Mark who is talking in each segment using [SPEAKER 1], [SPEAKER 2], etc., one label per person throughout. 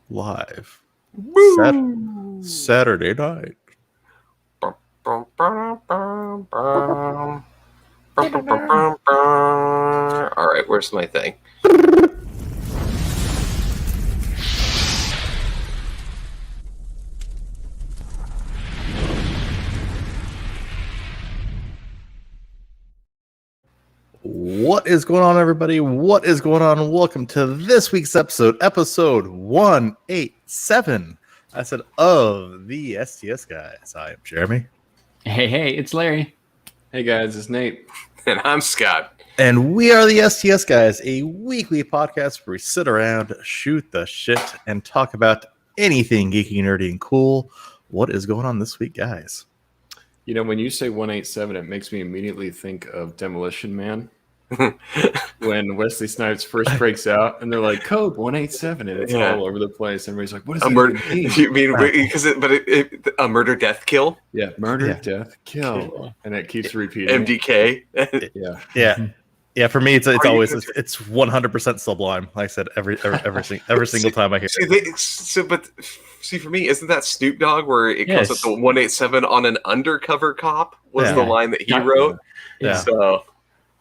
[SPEAKER 1] live Saturday night.
[SPEAKER 2] All right, where's my thing?
[SPEAKER 1] What is going on, everybody? What is going on? Welcome to this week's episode 187. I said of the STS Guys. I am Jeremy.
[SPEAKER 3] Hey, it's Larry.
[SPEAKER 4] Hey guys, it's Nate.
[SPEAKER 2] And I'm Scott.
[SPEAKER 1] And we are the STS Guys, a weekly podcast where we sit around, shoot the shit, and talk about anything geeky, nerdy, and cool. What is going on this week, guys?
[SPEAKER 4] You know, when you say 187, it makes me immediately think of Demolition Man. When Wesley Snipes first breaks out and they're like, code 187, and it's all over the place. Everybody's like, what is
[SPEAKER 2] a murder? You mean because a murder, death, kill?
[SPEAKER 4] Yeah, murder, death, kill, and it keeps repeating.
[SPEAKER 2] MDK.
[SPEAKER 1] Yeah. For me, it's always 100% Sublime. Like I said, every single time I hear it.
[SPEAKER 2] See, for me, isn't that Snoop Dogg where it comes up to 187 on an undercover cop was the line that he wrote?
[SPEAKER 1] Yeah.
[SPEAKER 2] So,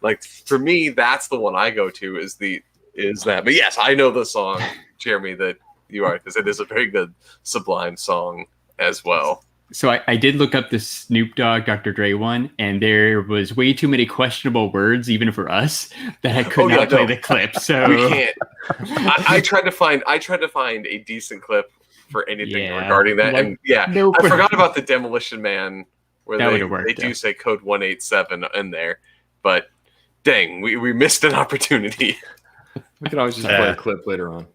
[SPEAKER 2] like, for me, that's the one I go to is that. But yes, I know the song, Jeremy, that you are, because it is a very good Sublime song as well.
[SPEAKER 3] So I did look up the Snoop Dogg, Dr. Dre one, and there was way too many questionable words, even for us, that I could not play the clip. So
[SPEAKER 2] we can't. I tried to find a decent clip for anything regarding that, and I forgot about the Demolition Man where they do say code 187 in there, but dang, we missed an opportunity.
[SPEAKER 4] We can always just play a clip later on.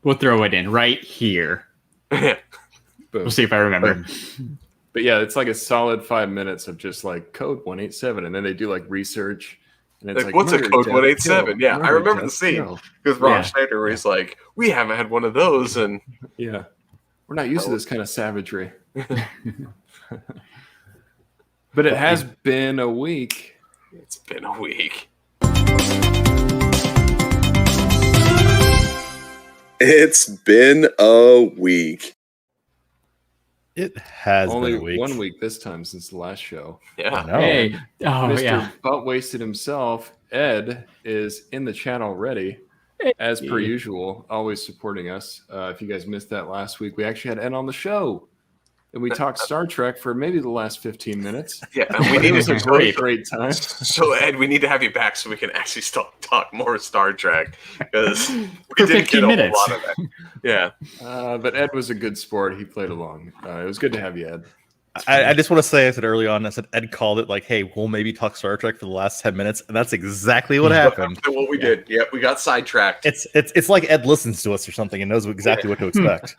[SPEAKER 3] We'll throw it in right here. We'll see if I remember.
[SPEAKER 4] But yeah, it's like a solid 5 minutes of just like code 187, and then they do like research. And it's like
[SPEAKER 2] what's a code 187? Yeah,
[SPEAKER 4] murder,
[SPEAKER 2] I remember the scene with Ron Schneider where he's like, we haven't had one of those, and
[SPEAKER 4] we're not used to this kind of savagery. But it has been a week.
[SPEAKER 2] It's been a week. It's been a week.
[SPEAKER 1] It has
[SPEAKER 4] only
[SPEAKER 1] been a week.
[SPEAKER 4] 1 week this time since the last show.
[SPEAKER 2] Yeah.
[SPEAKER 3] Hey.
[SPEAKER 4] Mr. Butt Wasted himself, Ed, is in the chat already, as per usual, always supporting us. If you guys missed that last week, we actually had Ed on the show. And we talked Star Trek for maybe the last 15 minutes.
[SPEAKER 2] Yeah, and we need
[SPEAKER 4] a great time.
[SPEAKER 2] So, Ed, we need to have you back so we can actually talk more Star Trek, because we didn't get a whole lot of that. Yeah.
[SPEAKER 4] But Ed was a good sport. He played along. It was good to have you, Ed.
[SPEAKER 1] I just want to say, I said early on, Ed called it like, hey, we'll maybe talk Star Trek for the last 10 minutes. And that's exactly what happened.
[SPEAKER 2] That's what we did. Yeah, we got sidetracked.
[SPEAKER 1] It's like Ed listens to us or something and knows exactly what to expect.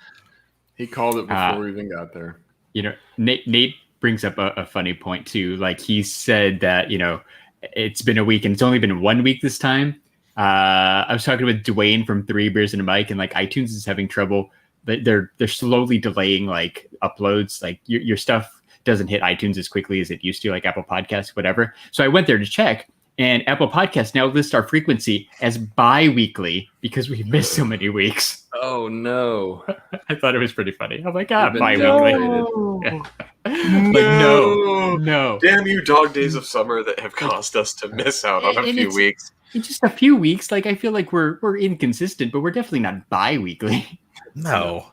[SPEAKER 4] He called it before we even got there.
[SPEAKER 3] You know, Nate brings up a funny point too. Like he said that, you know, it's been a week and it's only been 1 week this time. I was talking with Dwayne from 3 Beers and a Mic, and like iTunes is having trouble. They're slowly delaying like uploads. Like your stuff doesn't hit iTunes as quickly as it used to, like Apple Podcasts, whatever. So I went there to check, and Apple Podcasts now lists our frequency as bi-weekly because we missed so many weeks.
[SPEAKER 4] Oh no!
[SPEAKER 3] I thought it was pretty funny. I'm like, bi-weekly. No. Yeah. Like no.
[SPEAKER 2] Damn you, dog days of summer that have caused us to miss out on a few weeks.
[SPEAKER 3] It's just a few weeks. Like I feel like we're inconsistent, but we're definitely not bi-weekly.
[SPEAKER 1] No.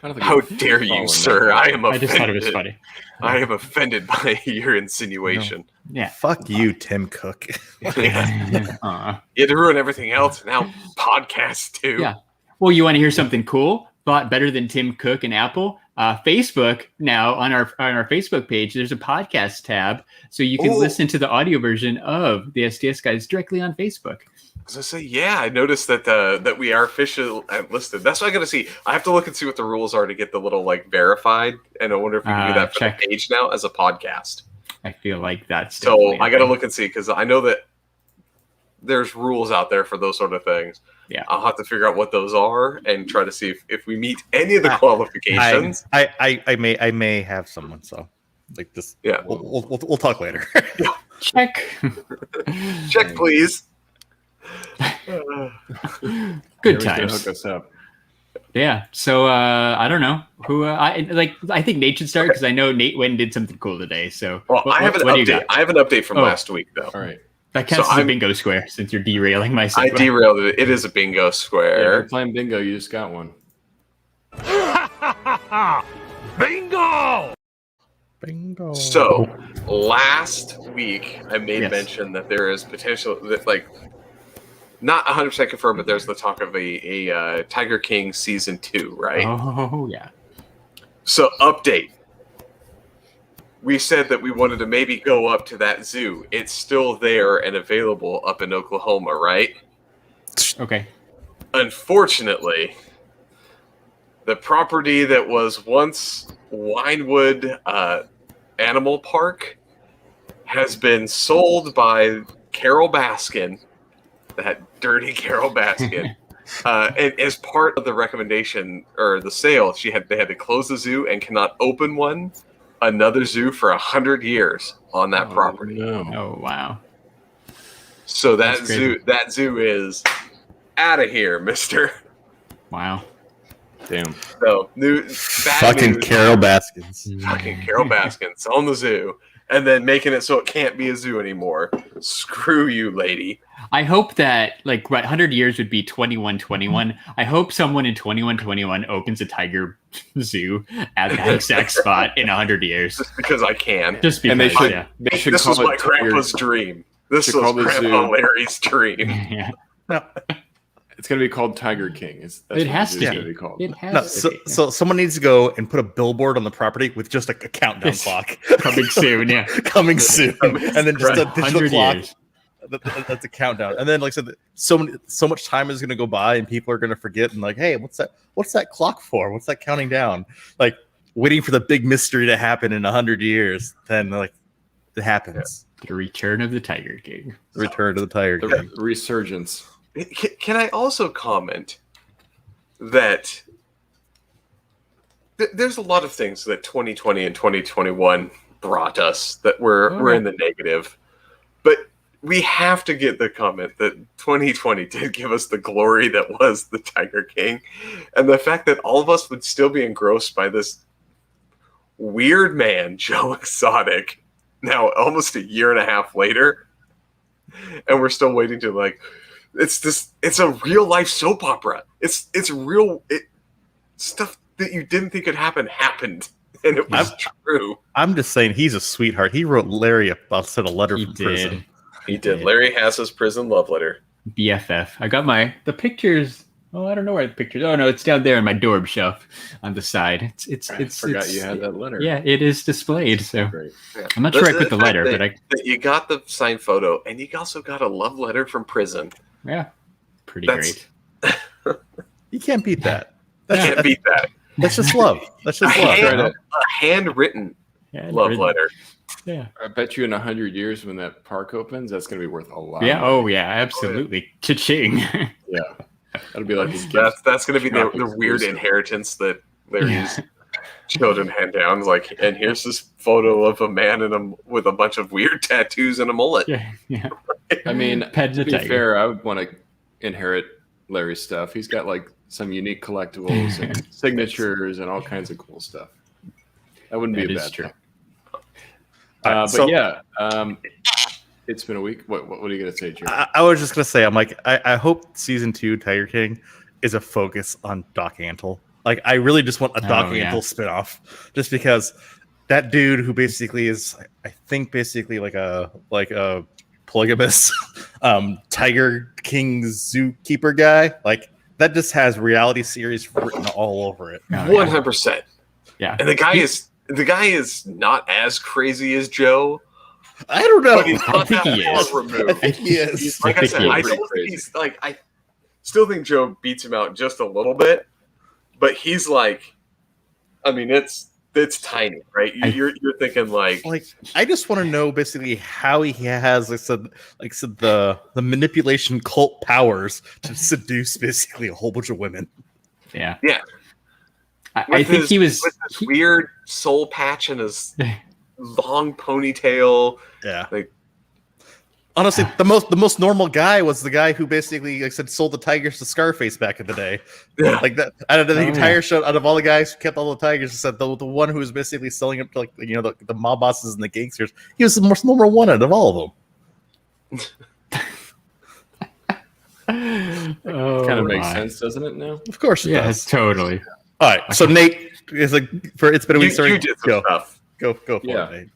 [SPEAKER 2] How dare you, sir? I am offended.
[SPEAKER 3] I just thought it was funny.
[SPEAKER 2] I am offended by your insinuation.
[SPEAKER 3] No. Yeah.
[SPEAKER 1] Fuck you, Tim Cook.
[SPEAKER 2] You had to ruin everything else. Now podcasts too.
[SPEAKER 3] Yeah. Well, you want to hear something cool? Thought better than Tim Cook and Apple? Facebook now on our Facebook page, there's a podcast tab, so you can listen to the audio version of the STS Guys directly on Facebook.
[SPEAKER 2] As I say, I noticed that we are officially listed. That's what I got to see. I have to look and see what the rules are to get the little like verified, and I wonder if we can do that for the page now as a podcast.
[SPEAKER 3] I feel like that's
[SPEAKER 2] so. I got to look and see because I know that there's rules out there for those sort of things.
[SPEAKER 3] Yeah,
[SPEAKER 2] I'll have to figure out what those are and try to see if we meet any of the qualifications.
[SPEAKER 1] I may have someone. So like this.
[SPEAKER 2] Yeah,
[SPEAKER 1] we'll talk later.
[SPEAKER 3] Check,
[SPEAKER 2] please.
[SPEAKER 3] Good times.
[SPEAKER 4] Hook us up.
[SPEAKER 3] Yeah. So I don't know who I think Nate should start because I know Nate went and did something cool today. So
[SPEAKER 2] I have an update. I have an update from last week though.
[SPEAKER 4] All right.
[SPEAKER 3] That counts as a bingo square since you're derailing my segue.
[SPEAKER 2] I derailed it. It is a bingo square.
[SPEAKER 4] Yeah, if you're playing bingo, you just got one.
[SPEAKER 1] Bingo!
[SPEAKER 2] So last week I made mention that there is potential that not 100% confirmed, but there's the talk of a Tiger King season 2, right?
[SPEAKER 3] Oh yeah.
[SPEAKER 2] So update. We said that we wanted to maybe go up to that zoo. It's still there and available up in Oklahoma, right?
[SPEAKER 3] Okay.
[SPEAKER 2] Unfortunately, the property that was once Winewood Animal Park has been sold by Carol Baskin, that dirty Carol Baskin. And as part of the recommendation or the sale, they had to close the zoo and cannot open another zoo for 100 years on that property.
[SPEAKER 4] No.
[SPEAKER 3] Oh wow.
[SPEAKER 2] So that zoo is out of here, mister.
[SPEAKER 3] Wow.
[SPEAKER 4] Damn.
[SPEAKER 2] So
[SPEAKER 1] fucking
[SPEAKER 2] news.
[SPEAKER 1] Carol Baskins.
[SPEAKER 2] Fucking Carol Baskins on the zoo, and then making it so it can't be a zoo anymore. Screw you, lady.
[SPEAKER 3] I hope that 100 years would be 2121. I hope someone in 2121 opens a tiger zoo at that exact spot in 100 years.
[SPEAKER 2] Just because I can.
[SPEAKER 3] Just because.
[SPEAKER 4] And they should
[SPEAKER 2] this
[SPEAKER 4] call
[SPEAKER 2] was my grandpa's
[SPEAKER 4] tiger.
[SPEAKER 2] dream. This was Grandpa Larry's dream.
[SPEAKER 3] Yeah.
[SPEAKER 1] No.
[SPEAKER 4] It's going to be called Tiger King.
[SPEAKER 3] It has to
[SPEAKER 4] be called.
[SPEAKER 3] It has to be.
[SPEAKER 1] So someone needs to go and put a billboard on the property with just a countdown clock.
[SPEAKER 3] Coming soon, yeah.
[SPEAKER 1] Coming soon. And then just a digital clock.
[SPEAKER 3] Years.
[SPEAKER 1] That's a countdown. And then, like I said, so much time is going to go by and people are going to forget and hey, what's that clock for? What's that counting down? Waiting for the big mystery to happen in 100 years. Then it happens.
[SPEAKER 3] The return of the Tiger King.
[SPEAKER 1] The return to the Tiger King.
[SPEAKER 4] The resurgence.
[SPEAKER 2] Can I also comment that there's a lot of things that 2020 and 2021 brought us that were in the negative, but we have to get the comment that 2020 did give us the glory that was the Tiger King, and the fact that all of us would still be engrossed by this weird man, Joe Exotic, now almost a year and a half later, and we're still waiting to it's a real life soap opera. It's real stuff that you didn't think could happen happened, and it was true.
[SPEAKER 1] I'm just saying he's a sweetheart. He wrote Larry a letter from prison.
[SPEAKER 2] He did. Larry has his prison love letter.
[SPEAKER 3] BFF. I got the pictures. Oh, I don't know where the pictures. Oh no, it's down there in my dorm shelf on the side.
[SPEAKER 4] I forgot you had that letter.
[SPEAKER 3] Yeah, it is displayed. So
[SPEAKER 4] great.
[SPEAKER 2] Yeah.
[SPEAKER 3] I'm not sure I put the letter, but
[SPEAKER 2] you got the signed photo, and you also got a love letter from prison.
[SPEAKER 3] Yeah, pretty great.
[SPEAKER 1] You can't beat that.
[SPEAKER 2] Can't beat that.
[SPEAKER 1] That's just love. That's just love.
[SPEAKER 2] A handwritten love letter.
[SPEAKER 3] Yeah,
[SPEAKER 4] I bet you in 100 years when that park opens, that's going to be worth a lot.
[SPEAKER 3] Yeah. Oh yeah, absolutely. Cha-ching.
[SPEAKER 4] Yeah. That'll be like
[SPEAKER 2] that's going to be the weird inheritance that Larry's children hand down. And here's this photo of a man with a bunch of weird tattoos and a mullet.
[SPEAKER 3] Yeah.
[SPEAKER 4] I mean, to be fair, I would want to inherit Larry's stuff. He's got some unique collectibles and signatures and all kinds of cool stuff. That wouldn't be a bad thing. It's been a week. What are you going to say, Jerry?
[SPEAKER 1] I was just going to say, I hope season 2 Tiger King is a focus on Doc Antle. I really just want a Doc Antle spinoff, just because that dude who basically is, I think, basically like a polygamous Tiger King zookeeper guy. That just has reality series written all over it.
[SPEAKER 2] 100%.
[SPEAKER 3] Yeah,
[SPEAKER 2] and the guy is not as crazy as Joe.
[SPEAKER 1] I don't know.
[SPEAKER 2] But he's not that far removed.
[SPEAKER 1] I think he is.
[SPEAKER 2] I said, I don't think he's I still think Joe beats him out just a little bit, but he's it's tiny, right? You're thinking
[SPEAKER 1] I just want to know basically how he has the manipulation cult powers to seduce basically a whole bunch of women.
[SPEAKER 3] Yeah.
[SPEAKER 2] I think he was with this weird soul patch and his long ponytail.
[SPEAKER 1] Yeah. Honestly, the most normal guy was the guy who basically, like I said, sold the tigers to Scarface back in the day. Like that, out of the entire show, out of all the guys who kept all the tigers, said the one who was basically selling it to, like, you know, the mob bosses and the gangsters. He was the most normal one out of all of them.
[SPEAKER 4] Kind of makes sense, doesn't it? Now,
[SPEAKER 1] of course, it
[SPEAKER 3] does. Totally.
[SPEAKER 1] All right, so Nate is like, it's been a week.
[SPEAKER 2] You did some stuff.
[SPEAKER 1] Go for it, Nate.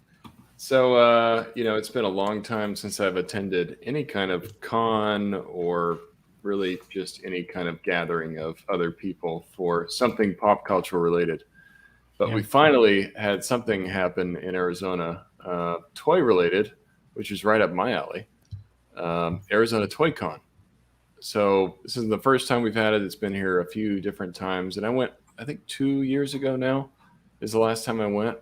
[SPEAKER 4] So, it's been a long time since I've attended any kind of con or really just any kind of gathering of other people for something pop culture related. But we finally had something happen in Arizona, toy related, which is right up my alley, Arizona Toy Con. So this is the first time we've had it. It's been here a few different times. And I went, I think 2 years ago now is the last time I went.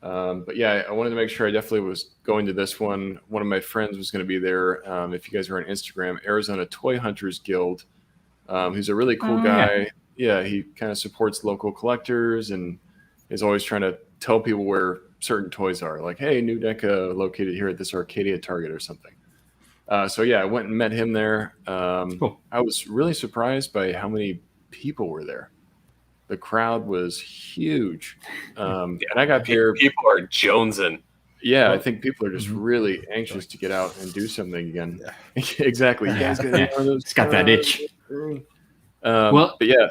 [SPEAKER 4] But yeah, I wanted to make sure I definitely was going to this one. One of my friends was going to be there. If you guys are on Instagram, Arizona Toy Hunters Guild. He's a really cool guy. Yeah, he kind of supports local collectors and is always trying to tell people where certain toys are. Like, hey, new NECA located here at this Arcadia Target or something. So yeah, I went and met him there. Cool. I was really surprised by how many people were there. The crowd was huge. And I got there.
[SPEAKER 2] People are jonesing.
[SPEAKER 4] Yeah, I think people are just really anxious to get out and do something again. Yeah. Exactly. You guys
[SPEAKER 3] it's got that itch.
[SPEAKER 4] But yeah,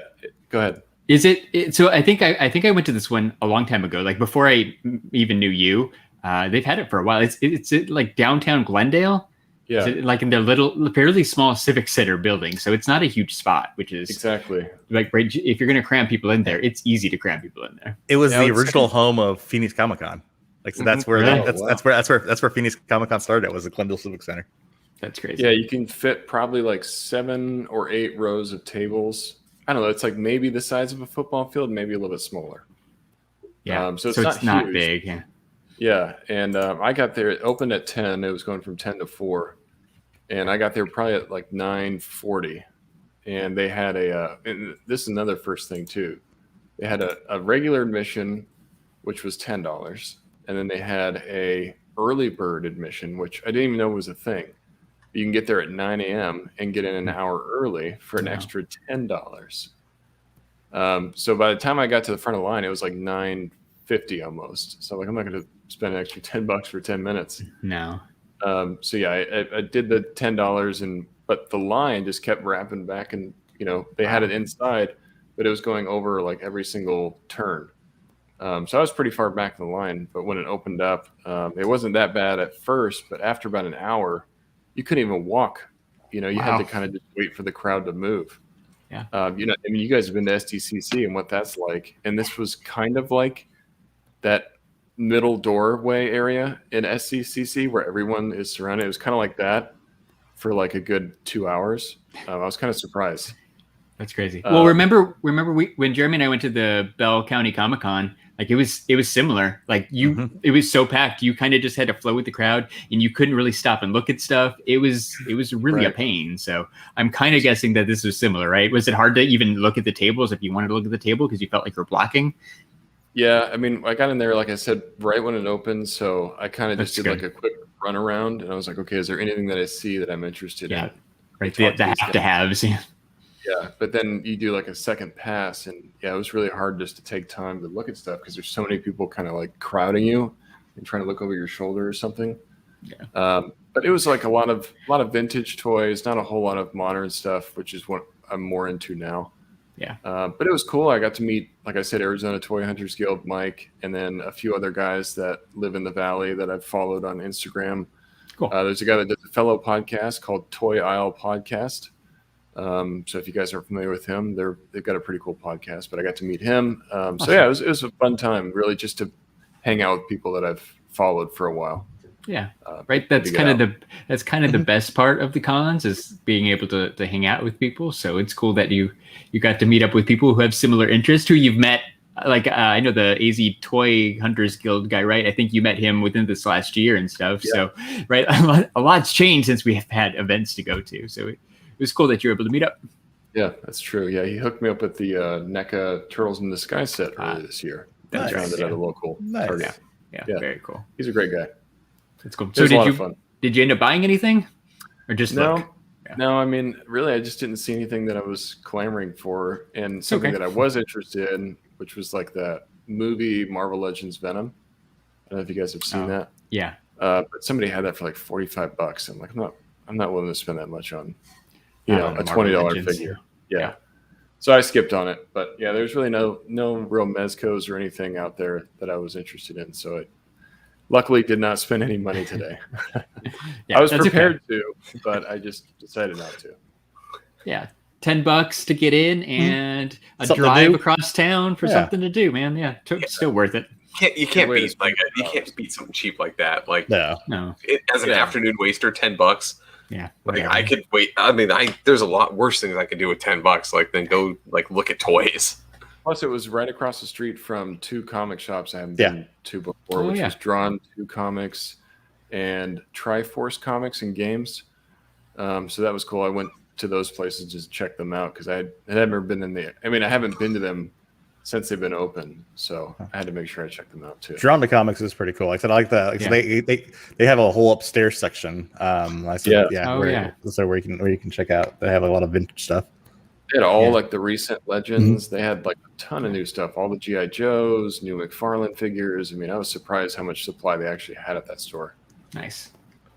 [SPEAKER 4] go ahead.
[SPEAKER 3] Is it so? I think I went to this one a long time ago, like before I even knew you. They've had it for a while. It's like downtown Glendale.
[SPEAKER 4] Yeah,
[SPEAKER 3] like in their little, fairly small civic center building. So it's not a huge spot, which is
[SPEAKER 4] exactly
[SPEAKER 3] like if you're going to cram people in there, it's easy to cram people in there.
[SPEAKER 1] It was the original home of Phoenix Comic Con. Like, so that's where that's where Phoenix Comic Con started. Was the Glendale Civic Center.
[SPEAKER 3] That's crazy.
[SPEAKER 4] Yeah, you can fit probably like 7 or 8 rows of tables. I don't know. It's like maybe the size of a football field, maybe a little bit smaller.
[SPEAKER 3] Yeah.
[SPEAKER 4] So it's not
[SPEAKER 3] big. Yeah.
[SPEAKER 4] Yeah, and I got there. It opened at 10. It was going from 10 to 4, and I got there probably at like 9:40. And they had and this is another first thing too. They had a regular admission, which was $10, and then they had a early bird admission, which I didn't even know was a thing. You can get there at 9 a.m. and get in an hour early for an extra $10. So by the time I got to the front of the line, it was like 9:50 almost. So like, I'm not going to spend an extra $10 for 10 minutes.
[SPEAKER 3] No.
[SPEAKER 4] So yeah, I did the $10, but the line just kept wrapping back, and they had it inside, but it was going over like every single turn. So I was pretty far back in the line, but when it opened up, it wasn't that bad at first, but after about an hour, you couldn't even walk. You had to kind of just wait for the crowd to move.
[SPEAKER 3] Yeah.
[SPEAKER 4] You guys have been to STCC and what that's like, and this was kind of like that middle doorway area in SCCC where everyone is surrounded. It was kind of like that for like a good 2 hours. I was kind of surprised.
[SPEAKER 3] That's crazy. Well, remember when Jeremy and I went to the Bell County Comic Con, like it was similar. Like it was so packed, you kind of just had to flow with the crowd, and you couldn't really stop and look at stuff. It was really a pain. So I'm kind of guessing that this was similar, right? Was it hard to even look at the tables if you wanted to look at the table because you felt like you were blocking?
[SPEAKER 4] Yeah, I mean, I got in there, like I said, right when it opened, so I kind of just did like a quick run around, and I was like, okay, is there anything that I see that I'm interested in?
[SPEAKER 3] Right, the have-to-haves.
[SPEAKER 4] Yeah, but then you do like a second pass, and it was really hard just to take time to look at stuff because there's so many people kind of like crowding you and trying to look over your shoulder or something.
[SPEAKER 3] Yeah.
[SPEAKER 4] But it was like a lot of vintage toys, not a whole lot of modern stuff, which is what I'm more into now.
[SPEAKER 3] Yeah.
[SPEAKER 4] But it was cool. I got to meet, like I said, Arizona Toy Hunters Guild, Mike, and then a few other guys that live in the Valley that I've followed on Instagram.
[SPEAKER 3] Cool.
[SPEAKER 4] There's a guy that does a fellow podcast called Toy Aisle Podcast. So if you guys are familiar with him, they've got a pretty cool podcast, but I got to meet him. Awesome. So yeah, it was a fun time, really, just to hang out with people that I've followed for a while.
[SPEAKER 3] Yeah. Right. That's kind of the best part of the cons, is being able to hang out with people. So it's cool that you got to meet up with people who have similar interests, who you've met. Like I know the AZ Toy Hunters Guild guy, right? I think you met him within this last year and stuff. Yeah. So right, a lot's changed since we have had events to go to. So it was cool that you were able to meet up.
[SPEAKER 4] Yeah, that's true. Yeah, he hooked me up with the NECA Turtles in the Sky set earlier this year.
[SPEAKER 3] That's
[SPEAKER 4] found it at a local Target.
[SPEAKER 3] Yeah, very cool.
[SPEAKER 4] He's a great guy.
[SPEAKER 3] That's cool.
[SPEAKER 4] So did you?
[SPEAKER 3] Did you end up buying anything, or just
[SPEAKER 4] no?
[SPEAKER 3] Look?
[SPEAKER 4] Yeah. No, I mean, really, I just didn't see anything that I was clamoring for, and something that I was interested in, which was like that movie Marvel Legends Venom. I don't know if you guys have seen that.
[SPEAKER 3] Yeah.
[SPEAKER 4] But somebody had that for like $45. I'm like, I'm not willing to spend that much on, a $20 figure. Yeah. So I skipped on it, but yeah, there's really no real mezcos or anything out there that I was interested in. So it luckily did not spend any money today. I was prepared to, but I just decided not to.
[SPEAKER 3] Yeah. $10 to get in and a drive across town for something to do, man. Yeah. Still worth it.
[SPEAKER 2] You can't beat something cheap like that. Like
[SPEAKER 3] no.
[SPEAKER 2] As an afternoon waster, $10.
[SPEAKER 3] Yeah.
[SPEAKER 2] Like I could wait. I mean, there's a lot worse things I could do with $10, like than go like look at toys.
[SPEAKER 4] Plus, it was right across the street from two comic shops I haven't been to before, which was Drawn 2 Comics and Triforce Comics and Games. So that was cool. I went to those places just to check them out because I had never been in there. I mean, I haven't been to them since they've been open, so I had to make sure I checked them out too.
[SPEAKER 1] Drawn 2 Comics is pretty cool. Like I said, I like that. Like they have a whole upstairs section. So where you can check out. They have a lot of vintage stuff.
[SPEAKER 4] They had all like the recent Legends. They had like a ton of new stuff. All the G.I. Joes, new McFarlane figures. I mean, I was surprised how much supply they actually had at that store.
[SPEAKER 3] Nice.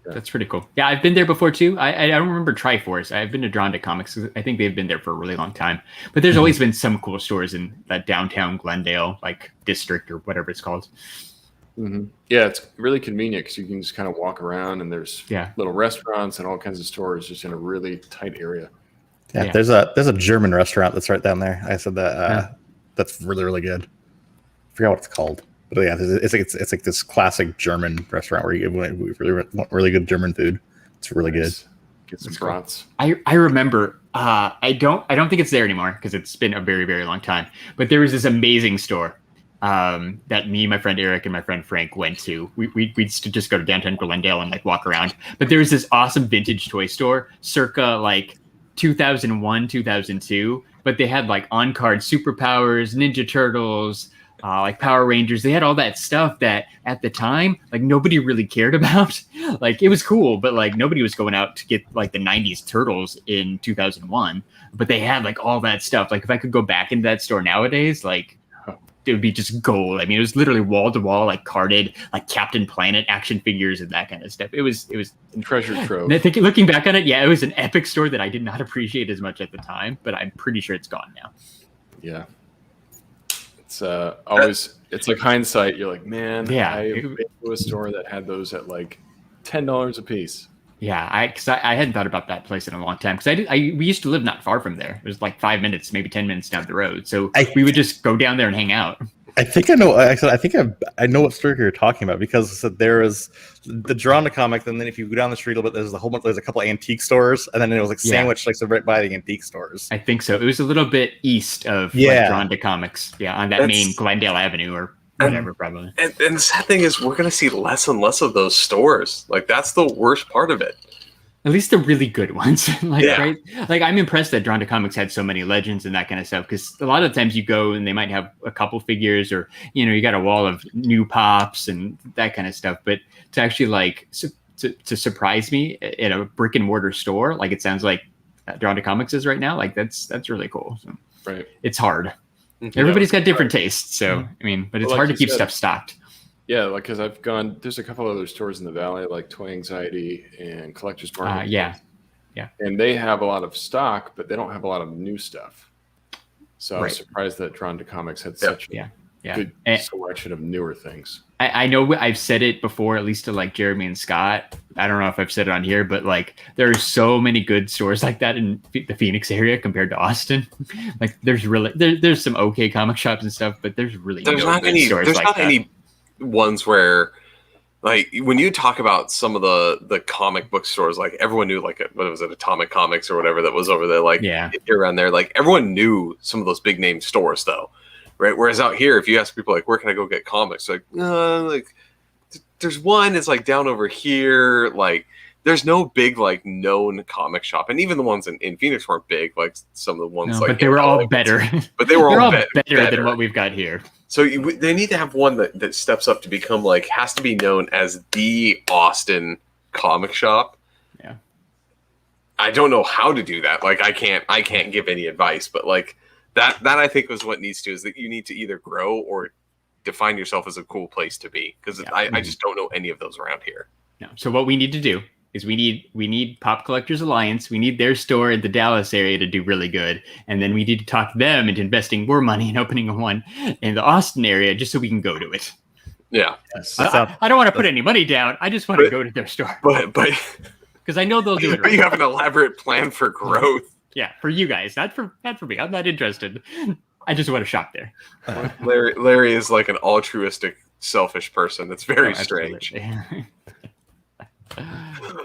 [SPEAKER 3] Yeah. That's pretty cool. Yeah, I've been there before too. I don't remember Triforce. I've been to Drawn 2 Comics. I think they've been there for a really long time. But there's always been some cool stores in that downtown Glendale, like district or whatever it's called.
[SPEAKER 4] Mm-hmm. Yeah, it's really convenient because you can just kind of walk around and there's little restaurants and all kinds of stores just in a really tight area.
[SPEAKER 1] Yeah, there's a German restaurant that's right down there. I said that that's really, really good. I forgot what it's called. But yeah, it's like this classic German restaurant where you want really good German food. It's really good.
[SPEAKER 4] Get some brats.
[SPEAKER 3] I remember. I don't think it's there anymore because it's been a very, very long time. But there was this amazing store that me, my friend Eric, and my friend Frank went to. We used to just go to downtown Glendale and like walk around. But there was this awesome vintage toy store, circa like 2001, 2002. But they had like on-card Superpowers, Ninja Turtles. Like Power Rangers, they had all that stuff that at the time, like nobody really cared about. Like it was cool, but like nobody was going out to get like the 90s Turtles in 2001. But they had like all that stuff. Like if I could go back into that store nowadays, like it would be just gold. I mean, it was literally wall to wall, like carded, like Captain Planet action figures and that kind of stuff. It was
[SPEAKER 4] treasure trove.
[SPEAKER 3] And I think looking back on it, it was an epic store that I did not appreciate as much at the time, but I'm pretty sure it's gone now.
[SPEAKER 4] Yeah. It's always, it's like hindsight. You're like, man, I went to a store that had those at like $10 a piece.
[SPEAKER 3] Yeah, because I hadn't thought about that place in a long time. Because we used to live not far from there. It was like 5 minutes, maybe 10 minutes down the road. So we would just go down there and hang out.
[SPEAKER 1] I think I know. Actually, I think I know what store you're talking about because there is the Drawn 2 Comic, and then if you go down the street a little bit, there's a whole bunch. There's a couple of antique stores, and then it was like sandwiched like so right by the antique stores.
[SPEAKER 3] I think so. It was a little bit east of like, Drawn 2 Comics, on that main Glendale Avenue or whatever, probably.
[SPEAKER 2] And the sad thing is, we're gonna see less and less of those stores. Like that's the worst part of it.
[SPEAKER 3] At least the really good ones. Right? Like I'm impressed that Drawn 2 Comics had so many legends and that kind of stuff. Because a lot of times you go and they might have a couple figures or, you got a wall of new pops and that kind of stuff. But to actually like to surprise me at a brick and mortar store, like it sounds like Drawn 2 Comics is right now, like that's really cool. So,
[SPEAKER 4] right.
[SPEAKER 3] It's hard. Everybody's got different tastes. So, I mean, but it's hard to keep stuff stocked.
[SPEAKER 4] Yeah, like because I've gone. There's a couple other stores in the valley, like Toy Anxiety and Collector's Market.
[SPEAKER 3] Yeah,
[SPEAKER 4] and they have a lot of stock, but they don't have a lot of new stuff. So I was surprised that Drawn 2 Comics had such a good selection of newer things.
[SPEAKER 3] I know I've said it before, at least to like Jeremy and Scott. I don't know if I've said it on here, but like there are so many good stores like that in the Phoenix area compared to Austin. Like there's there's some okay comic shops and stuff, but there's
[SPEAKER 2] not any stores like that. Any ones where like when you talk about some of the comic book stores, like everyone knew like what was it, Atomic Comics or whatever that was over there, like around there, like everyone knew some of those big name stores though, right? Whereas out here, if you ask people like where can I go get comics, like there's one, it's like down over here, like there's no big like known comic shop, and even the ones in Phoenix weren't big, like some of the ones
[SPEAKER 3] but they were all better.
[SPEAKER 2] But they were all
[SPEAKER 3] better than what we've got here.
[SPEAKER 2] So they need to have one that steps up to become like has to be known as the Austin comic shop.
[SPEAKER 3] Yeah.
[SPEAKER 2] I don't know how to do that. Like I can't give any advice, but like that I think was what needs to, is that you need to either grow or define yourself as a cool place to be, because I just don't know any of those around here.
[SPEAKER 3] No. So what we need to do is we need Pop Collectors Alliance. We need their store in the Dallas area to do really good. And then we need to talk them into investing more money and opening one in the Austin area just so we can go to it.
[SPEAKER 2] Yeah.
[SPEAKER 3] I don't want to put any money down. I just want to go to their store.
[SPEAKER 2] But
[SPEAKER 3] because I know they'll do it.
[SPEAKER 2] But you have an elaborate plan for growth.
[SPEAKER 3] Yeah, for you guys, not for me. I'm not interested. I just want to shop there.
[SPEAKER 2] Larry is like an altruistic, selfish person. That's very strange.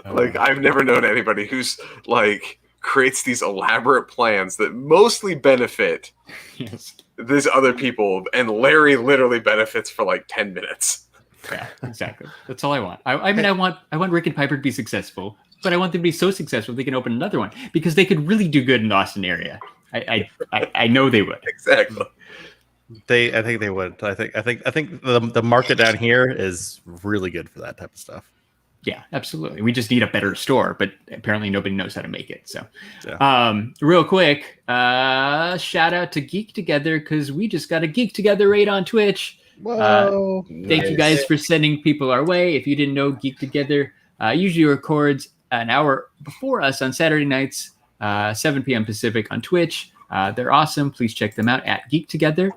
[SPEAKER 2] Like I've never known anybody who's like creates these elaborate plans that mostly benefit these other people, and Larry literally benefits for like 10 minutes.
[SPEAKER 3] Yeah, exactly. That's all I want. I mean, I want Rick and Piper to be successful, but I want them to be so successful they can open another one, because they could really do good in the Austin area. I know they would.
[SPEAKER 2] Exactly.
[SPEAKER 1] I think they would. I think the market down here is really good for that type of stuff.
[SPEAKER 3] Yeah, absolutely. We just need a better store, but apparently nobody knows how to make it. So, real quick, shout out to Geek Together, because we just got a Geek Together raid on Twitch.
[SPEAKER 1] Whoa!
[SPEAKER 3] Thank you guys for sending people our way. If you didn't know, Geek Together usually records an hour before us on Saturday nights, 7 p.m. Pacific on Twitch. They're awesome. Please check them out at Geek Together.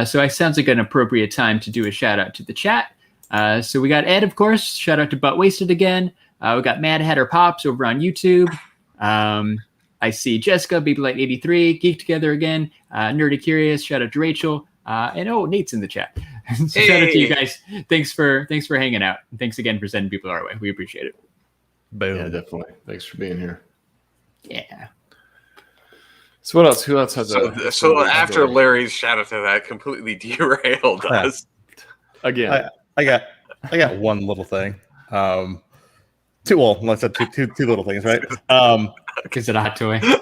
[SPEAKER 3] So it sounds like an appropriate time to do a shout out to the chat. So we got Ed, of course. Shout out to Butt Wasted again. We got Mad Hatter Pops over on YouTube. I see Jessica, BabyLight83, Geek Together again. Nerdy Curious. Shout out to Rachel. And Nate's in the chat. So shout out to you guys. Thanks for hanging out. And thanks again for sending people our way. We appreciate it.
[SPEAKER 1] Boom.
[SPEAKER 4] Yeah, definitely. Thanks for being here.
[SPEAKER 3] Yeah.
[SPEAKER 4] So what else? Who else has
[SPEAKER 2] so after Larry's shout out to that completely derailed us
[SPEAKER 4] again?
[SPEAKER 1] I got one little thing. Two little things, right?
[SPEAKER 3] Is it a hot toy?
[SPEAKER 2] You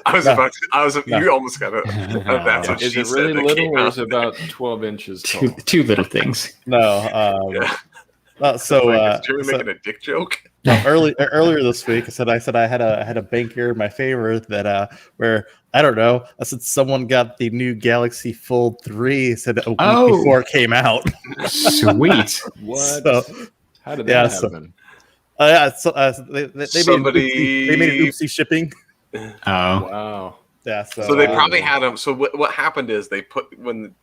[SPEAKER 2] almost got it. That's what
[SPEAKER 4] is it really little, or is it about 12 inches tall?
[SPEAKER 3] Two little things.
[SPEAKER 1] No.
[SPEAKER 2] Is Jeremy making a dick joke?
[SPEAKER 1] Earlier this week, I said I had a banker in my favor that where I don't know. I said someone got the new Galaxy Fold 3. Said a week before it came out.
[SPEAKER 3] Sweet.
[SPEAKER 4] What?
[SPEAKER 1] So,
[SPEAKER 4] how did that happen?
[SPEAKER 1] They made it oopsie shipping.
[SPEAKER 3] Oh
[SPEAKER 4] wow.
[SPEAKER 1] Yeah.
[SPEAKER 2] So they probably had them. So what happened is when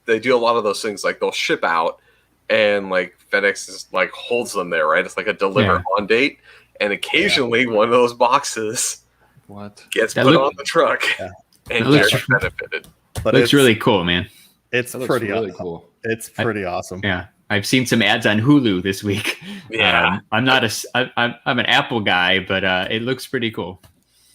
[SPEAKER 2] they do a lot of those things, like they'll ship out, and like FedEx is like holds them there, right? It's like a deliver on date, and occasionally one of those boxes gets put on the truck, and Jared benefited.
[SPEAKER 3] But it's really cool, man.
[SPEAKER 1] It's pretty really cool. It's pretty awesome.
[SPEAKER 3] Yeah, I've seen some ads on Hulu this week.
[SPEAKER 2] Yeah,
[SPEAKER 3] I'm an Apple guy, but it looks pretty cool.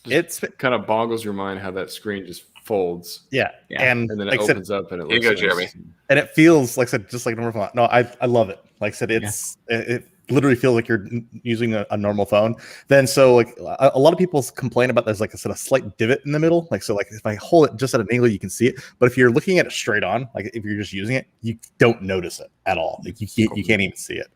[SPEAKER 4] It kind of boggles your mind how that screen just folds.
[SPEAKER 1] Yeah. And
[SPEAKER 4] then it opens up, and it looks
[SPEAKER 2] nice. Jeremy.
[SPEAKER 1] And it feels like I said, just like a normal phone. No, I love it. Like I said, it literally feels like you're using a normal phone. Then so like a lot of people complain about there's like I said a slight divot in the middle. Like so like if I hold it just at an angle, you can see it. But if you're looking at it straight on, like if you're just using it, you don't notice it at all. Like you can't even see it.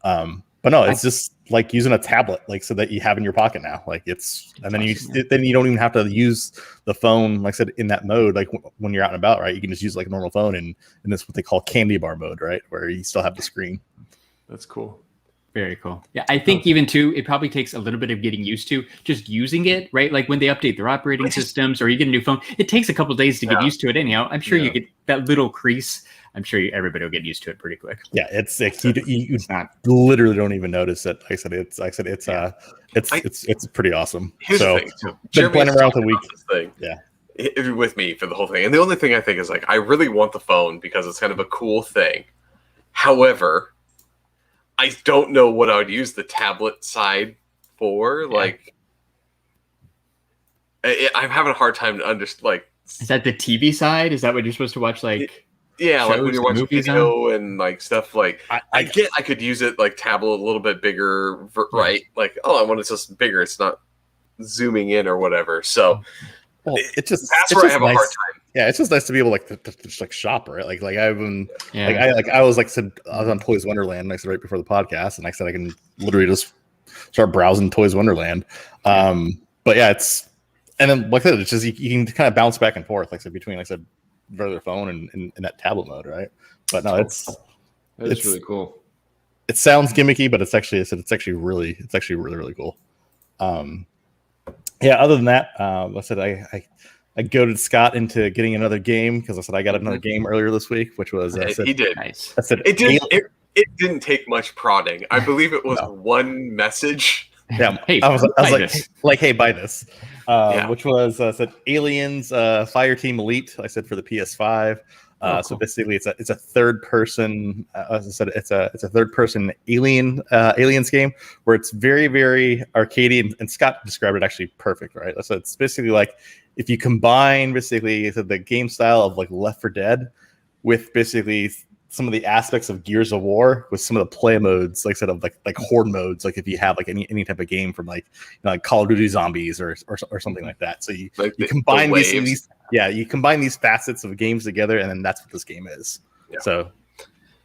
[SPEAKER 1] But no, it's just like using a tablet, like so that you have in your pocket now. Like then you don't even have to use the phone, like I said, in that mode. Like when you're out and about, right? You can just use like a normal phone, and that's what they call candy bar mode, right? Where you still have the screen.
[SPEAKER 4] That's cool.
[SPEAKER 3] Very cool. Yeah, I think even too, it probably takes a little bit of getting used to just using it, right? Like when they update their operating systems or you get a new phone, it takes a couple of days to get used to it. Anyhow, I'm sure you get that little crease. I'm sure everybody will get used to it pretty quick.
[SPEAKER 1] Yeah, it's you literally don't even notice it. Like I said, it's pretty awesome.
[SPEAKER 2] Here's the thing. So
[SPEAKER 1] been playing around with a week.
[SPEAKER 2] Thing, with me for the whole thing. And the only thing I think is like I really want the phone because it's kind of a cool thing. However, I don't know what I would use the tablet side for. Yeah. Like, I'm having a hard time to understand. Like,
[SPEAKER 3] is that the TV side? Is that what you're supposed to watch? Like,
[SPEAKER 2] like when you're watching video and like stuff. Like, I get I could use it like tablet a little bit bigger, right? Like, I want it just bigger. It's not zooming in or whatever. So, that's where I have a hard time.
[SPEAKER 1] Yeah, it's just nice to be able to just like shop, right? Like I've been I was on Toys Wonderland, like I said right before the podcast, and I said I can literally just start browsing Toys Wonderland. But yeah, and then like I said, it's just you can kind of bounce back and forth, like I said, between like I said, regular phone and that tablet mode, right? But no, it's
[SPEAKER 4] really cool.
[SPEAKER 1] It sounds gimmicky, but it's actually really really cool. Yeah. Other than that, like I said, I goaded Scott into getting another game because I said I got another game earlier this week, which was
[SPEAKER 2] he did.
[SPEAKER 3] Nice.
[SPEAKER 1] I said
[SPEAKER 2] it didn't take much prodding. I believe it was one message.
[SPEAKER 1] Yeah,
[SPEAKER 3] hey,
[SPEAKER 1] I was like, hey, buy this. Which was said Aliens Fire Team Elite. I said for the PS5.
[SPEAKER 3] Cool.
[SPEAKER 1] So basically, it's a third person. As I said, it's a third person aliens game where it's very very arcadey, and Scott described it actually perfect, right? So it's basically like if you combine basically the game style of like Left 4 Dead with basically some of the aspects of Gears of War with some of the play modes, like sort of like horde modes, like if you have like any type of game from like like Call of Duty Zombies or something like that. So you combine these you combine these facets of games together, and then that's what this game is. Yeah. So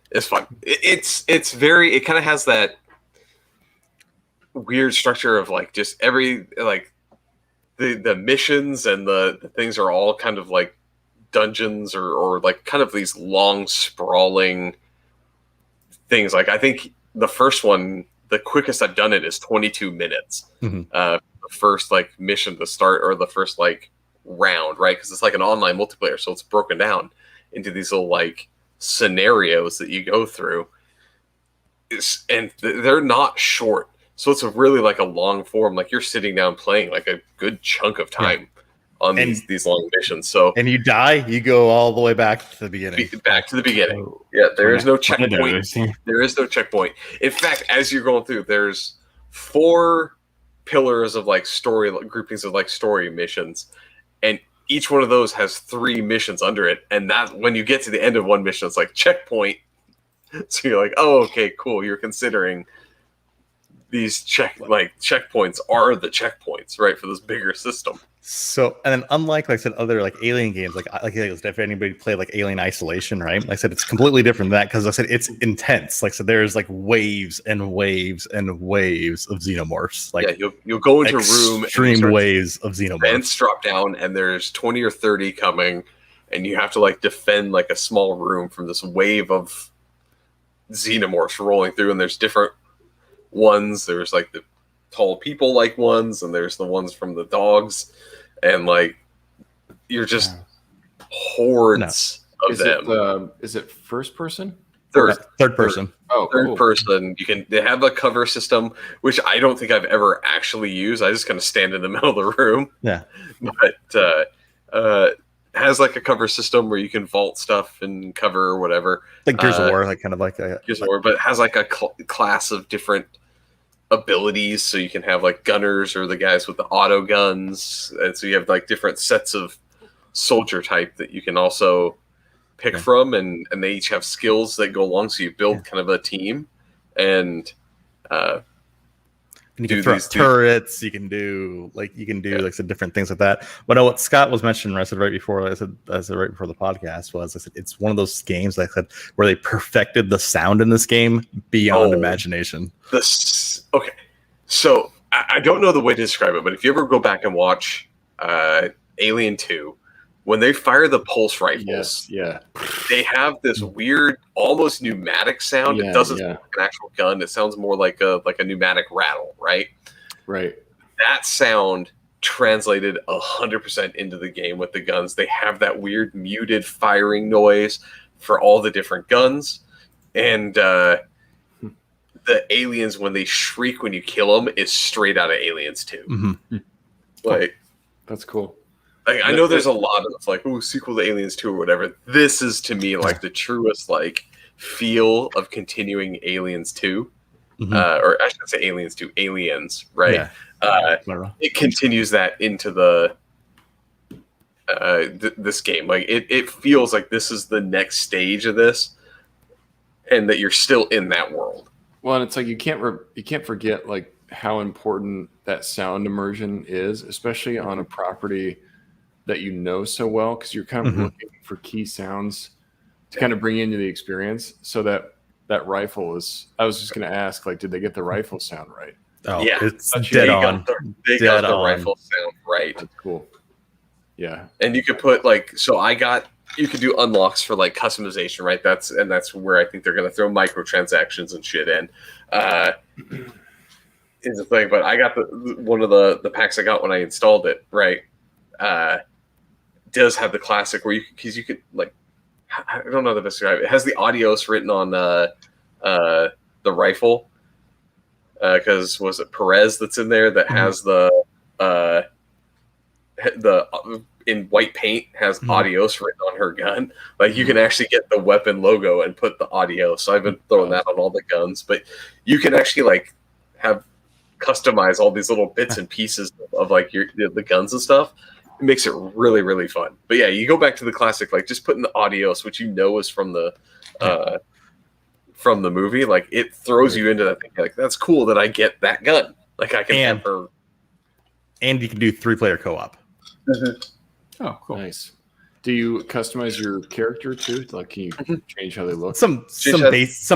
[SPEAKER 2] it's fun. It's very, it kind of has that weird structure of like just every like the missions and the things are all kind of like dungeons or like kind of these long sprawling things. Like I think the first one, the quickest I've done it is 22 minutes. The first like mission to start, or the first like round, right? Because it's like an online multiplayer, so it's broken down into these little like scenarios that you go through. And they're not short, so it's a really like a long form. Like you're sitting down playing like a good chunk of time. On these long missions. So
[SPEAKER 1] and you die, you go all the way back to the beginning.
[SPEAKER 2] Back to the beginning. Yeah, there is no checkpoint. There is no checkpoint. In fact, as you're going through, there's 4 pillars of like story groupings of like story missions, and each one of those has 3 missions under it. And that when you get to the end of one mission, it's like checkpoint. So you're like, oh, okay, cool. You're considering these checkpoints are the checkpoints, right, for this bigger system.
[SPEAKER 1] So, and then unlike, like I said, other like alien games, like if anybody played like Alien Isolation, right? Like I said, it's completely different than that because I said it's intense. Like so, there's like waves and waves and waves of xenomorphs. Like
[SPEAKER 2] you'll go into a room,
[SPEAKER 1] extreme waves of xenomorphs.
[SPEAKER 2] Vents drop down, and there's 20 or 30 coming, and you have to like defend like a small room from this wave of xenomorphs rolling through. And there's different ones. There's like the tall people like ones, and there's the ones from the dogs, and like you're just hordes of them.
[SPEAKER 4] Is it first person?
[SPEAKER 2] Third
[SPEAKER 1] person.
[SPEAKER 2] Third person. They have a cover system, which I don't think I've ever actually used. I just kind of stand in the middle of the room.
[SPEAKER 1] Yeah.
[SPEAKER 2] But has like a cover system where you can vault stuff and cover or whatever.
[SPEAKER 1] Like Gears of War, like kind of like
[SPEAKER 2] Gears of War, but it has like a class of different abilities, so you can have like gunners or the guys with the auto guns, and so you have like different sets of soldier type that you can also pick from, and they each have skills that go along, so you build kind of a team, and
[SPEAKER 1] you can throw turrets. You can do like some different things like that. But what Scott was mentioning, I said right before the podcast was, I said it's one of those games like I said where they perfected the sound in this game beyond imagination.
[SPEAKER 2] Okay, so I don't know the way to describe it, but if you ever go back and watch Alien 2, when they fire the pulse rifles, they have this weird, almost pneumatic sound. It doesn't sound like an actual gun. It sounds more like a pneumatic rattle, right?
[SPEAKER 4] Right.
[SPEAKER 2] That sound translated 100% into the game with the guns. They have that weird muted firing noise for all the different guns, and the aliens, when they shriek when you kill them, is straight out of Aliens 2.
[SPEAKER 1] Mm-hmm.
[SPEAKER 2] Like,
[SPEAKER 4] that's cool.
[SPEAKER 2] Like, I know there's a lot of like, sequel to Aliens 2 or whatever. This is to me like the truest like feel of continuing Aliens 2, or I should say Aliens 2, Aliens, right? Yeah. It continues that into the this game. Like it feels like this is the next stage of this, and that you're still in that world.
[SPEAKER 4] Well, and it's like you can't forget like how important that sound immersion is, especially on a property that you know so well, because you're kind of looking for key sounds to kind of bring you into the experience. So that rifle is, I was just going to ask, like, did they get the rifle sound right?
[SPEAKER 1] Oh, yeah, it's dead on.
[SPEAKER 2] They got the rifle sound right.
[SPEAKER 4] That's cool. Yeah,
[SPEAKER 2] and you could put you could do unlocks for like customization, right? That's where I think they're going to throw microtransactions and shit in. Is the thing, but I got one of the packs I got when I installed it, right? Does have the classic where you could like, I don't know the best describe it. It has the Adios written on the rifle, because was it Perez that's in there that has the in white paint has Adios written on her gun. Like you can actually get the weapon logo and put the Adios. So I've been throwing that on all the guns, but you can actually like customize all these little bits and pieces of like the guns and stuff. It makes it really, really fun. But yeah, you go back to the classic, like just putting the Adios, which you know is from the movie, like it throws you into that thing. Like that's cool that I get that gun. Like I can have her.
[SPEAKER 1] And you can do 3-player co-op.
[SPEAKER 3] Mm-hmm. Oh, cool.
[SPEAKER 4] Nice. Do you customize your character too? Like, can you change how they look?
[SPEAKER 1] Some basics.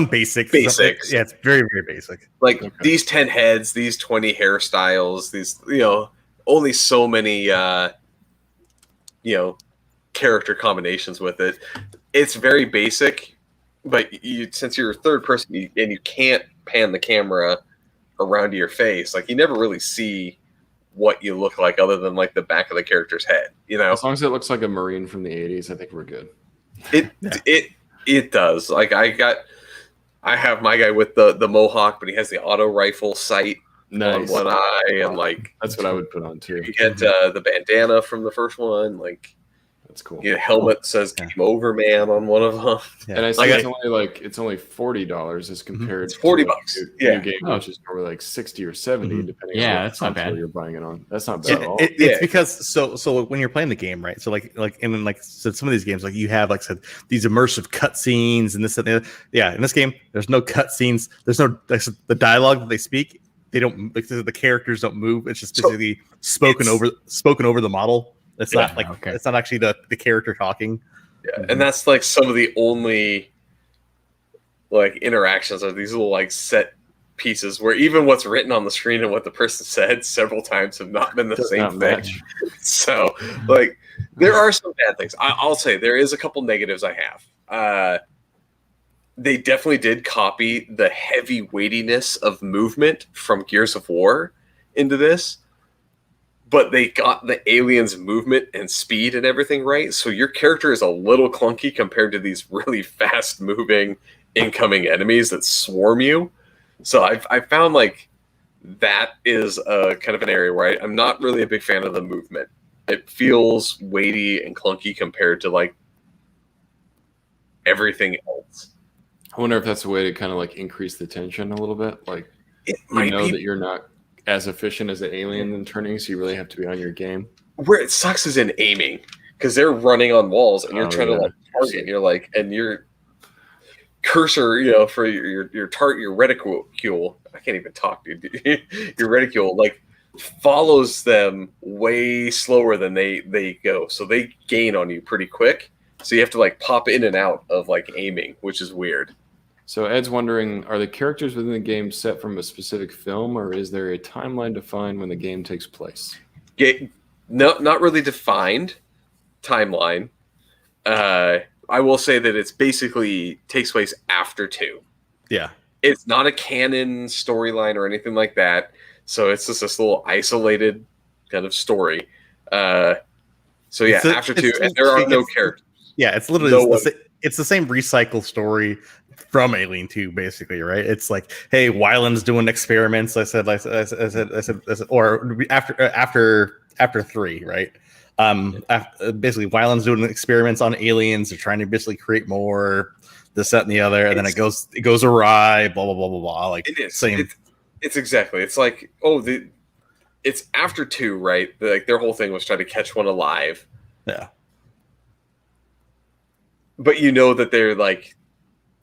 [SPEAKER 2] Basics.
[SPEAKER 1] Yeah, it's very, very basic.
[SPEAKER 2] Like these 10 heads, these 20 hairstyles, these, only so many, character combinations with it. It's very basic, but since you're a third person and you can't pan the camera around to your face, like you never really see what you look like other than like the back of the character's head,
[SPEAKER 4] As long as it looks like a Marine from the 80s, I think we're good.
[SPEAKER 2] It does. Like I have my guy with the Mohawk, but he has the auto rifle sight on one eye, and like
[SPEAKER 4] that's what I would put on too.
[SPEAKER 2] You get the bandana from the first one, like
[SPEAKER 4] that's cool.
[SPEAKER 2] Helmet says "Game Over, Man" on one of them.
[SPEAKER 4] Yeah. And I see it's only $40 as compared
[SPEAKER 2] to $40.
[SPEAKER 4] New game, which is probably like 60 or 70, depending on
[SPEAKER 3] that's not bad.
[SPEAKER 4] You're buying it on. That's not bad at all.
[SPEAKER 1] It's because so when you're playing the game, right? So so some of these games, like you have like said these immersive cutscenes and this and that. Yeah, in this game, there's no cutscenes. There's no the dialogue that they speak. They don't like the characters don't move. It's just basically spoken over the model. It's not like it's not actually the character talking.
[SPEAKER 2] Yeah, and that's like some of the only like interactions are these little like set pieces where even what's written on the screen and what the person said several times have not been the same thing. So like there are some bad things. I'll say there is a couple negatives I have. They definitely did copy the heavy weightiness of movement from Gears of War into this, but they got the aliens' movement and speed and everything right. So your character is a little clunky compared to these really fast-moving incoming enemies that swarm you. So I found like that is a kind of an area where I'm not really a big fan of the movement. It feels weighty and clunky compared to like everything else.
[SPEAKER 4] I wonder if that's a way to kind of like increase the tension a little bit. Like that you're not as efficient as the alien in turning, so you really have to be on your game.
[SPEAKER 2] Where it sucks is in aiming, because they're running on walls and you're trying to like target. And you're like, and your cursor, for your target, your reticule. I can't even talk, dude. Your reticule like follows them way slower than they go, so they gain on you pretty quick. So you have to like pop in and out of like aiming, which is weird.
[SPEAKER 4] So Ed's wondering, are the characters within the game set from a specific film, or is there a timeline defined when the game takes place?
[SPEAKER 2] No, not really defined timeline. I will say that it's basically takes place after 2.
[SPEAKER 1] Yeah.
[SPEAKER 2] It's not a canon storyline or anything like that. So it's just this little isolated kind of story. After 2, and there are no characters.
[SPEAKER 1] Yeah, it's literally it's the same recycled story from Alien 2, basically, right? It's like, hey, Wyland's doing experiments. I said, or after 3, right? Basically, Wyland's doing experiments on aliens. They're trying to basically create more, this, that, and the other, and then it goes awry. Blah blah blah blah blah. Like
[SPEAKER 2] it is.
[SPEAKER 1] Same.
[SPEAKER 2] It's exactly. It's like it's after 2, right? Like their whole thing was trying to catch one alive.
[SPEAKER 1] Yeah.
[SPEAKER 2] But you know that they're like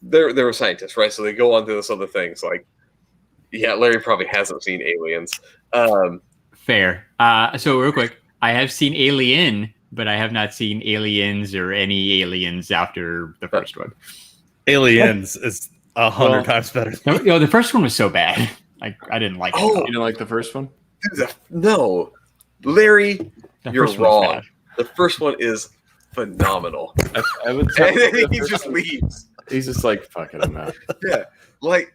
[SPEAKER 2] they're scientists, right? So they go on to this other things. Like, yeah, Larry probably hasn't seen Aliens.
[SPEAKER 3] Fair. So real quick, I have seen Alien, but I have not seen Aliens or any aliens after the first one.
[SPEAKER 1] Aliens is 100 times better.
[SPEAKER 3] The first one was so bad. I didn't like it.
[SPEAKER 4] Oh, you didn't like the first one?
[SPEAKER 2] No, Larry, you're wrong. The first one is phenomenal.
[SPEAKER 4] I would
[SPEAKER 2] and then he just leaves.
[SPEAKER 4] He's just like, fuck it, I'm out.
[SPEAKER 2] Yeah, like,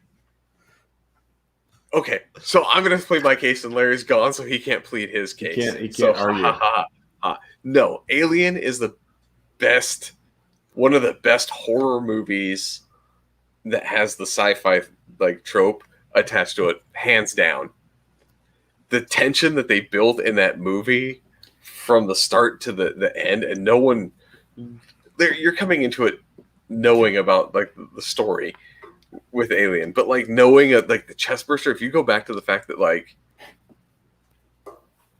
[SPEAKER 2] okay, so I'm gonna play my case, and Larry's gone, so he can't plead his case.
[SPEAKER 4] He can't argue.
[SPEAKER 2] No, Alien is one of the best horror movies that has the sci-fi like trope attached to it, hands down. The tension that they build in that movie from the start to the end, and you're coming into it knowing about like the story with Alien, but like knowing like the chest burster, if you go back to the fact that like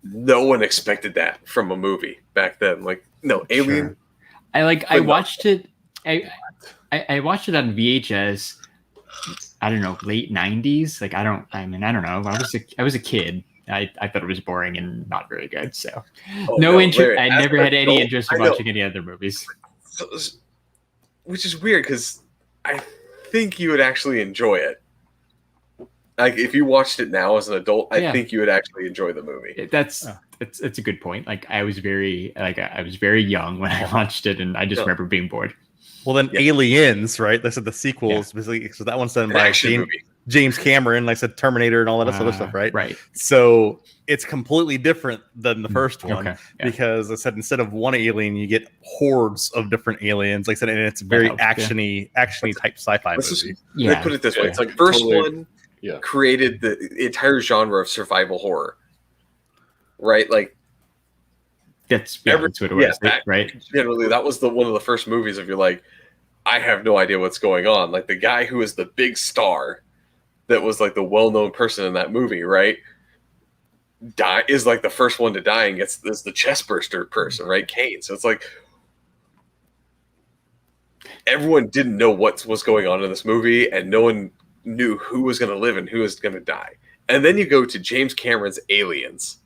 [SPEAKER 2] no one expected that from a movie back then, like no Alien.
[SPEAKER 3] Sure. I watched it. I watched it on VHS. I don't know, late 90s. Like I don't know. I was a kid. I thought it was boring and not very good. So no interest. Larry, I never had any interest in watching any other movies.
[SPEAKER 2] Which is weird because I think you would actually enjoy it. Like if you watched it now as an adult, I think you would actually enjoy the movie.
[SPEAKER 3] It's a good point. Like I was very young when I watched it, and I just remember being bored.
[SPEAKER 1] Well, then Aliens, right? They said the sequels, so that one's done by James Cameron. Like I said, Terminator and all that other stuff, right?
[SPEAKER 3] Right.
[SPEAKER 1] So it's completely different than the first one because I said instead of one alien, you get hordes of different aliens. Like I said, and it's very actiony type sci-fi movie.
[SPEAKER 2] Let me put it this way: it's like first one created the entire genre of survival horror, right? Like.
[SPEAKER 3] That's what it was, right?
[SPEAKER 2] Generally, that was one of the first movies of you're like, I have no idea what's going on. Like the guy who is the big star, that was like the well-known person in that movie, right? Is like the first one to die and is the chest burster person, right? Kane. So it's like everyone didn't know what was going on in this movie, and no one knew who was going to live and who was going to die. And then you go to James Cameron's Aliens.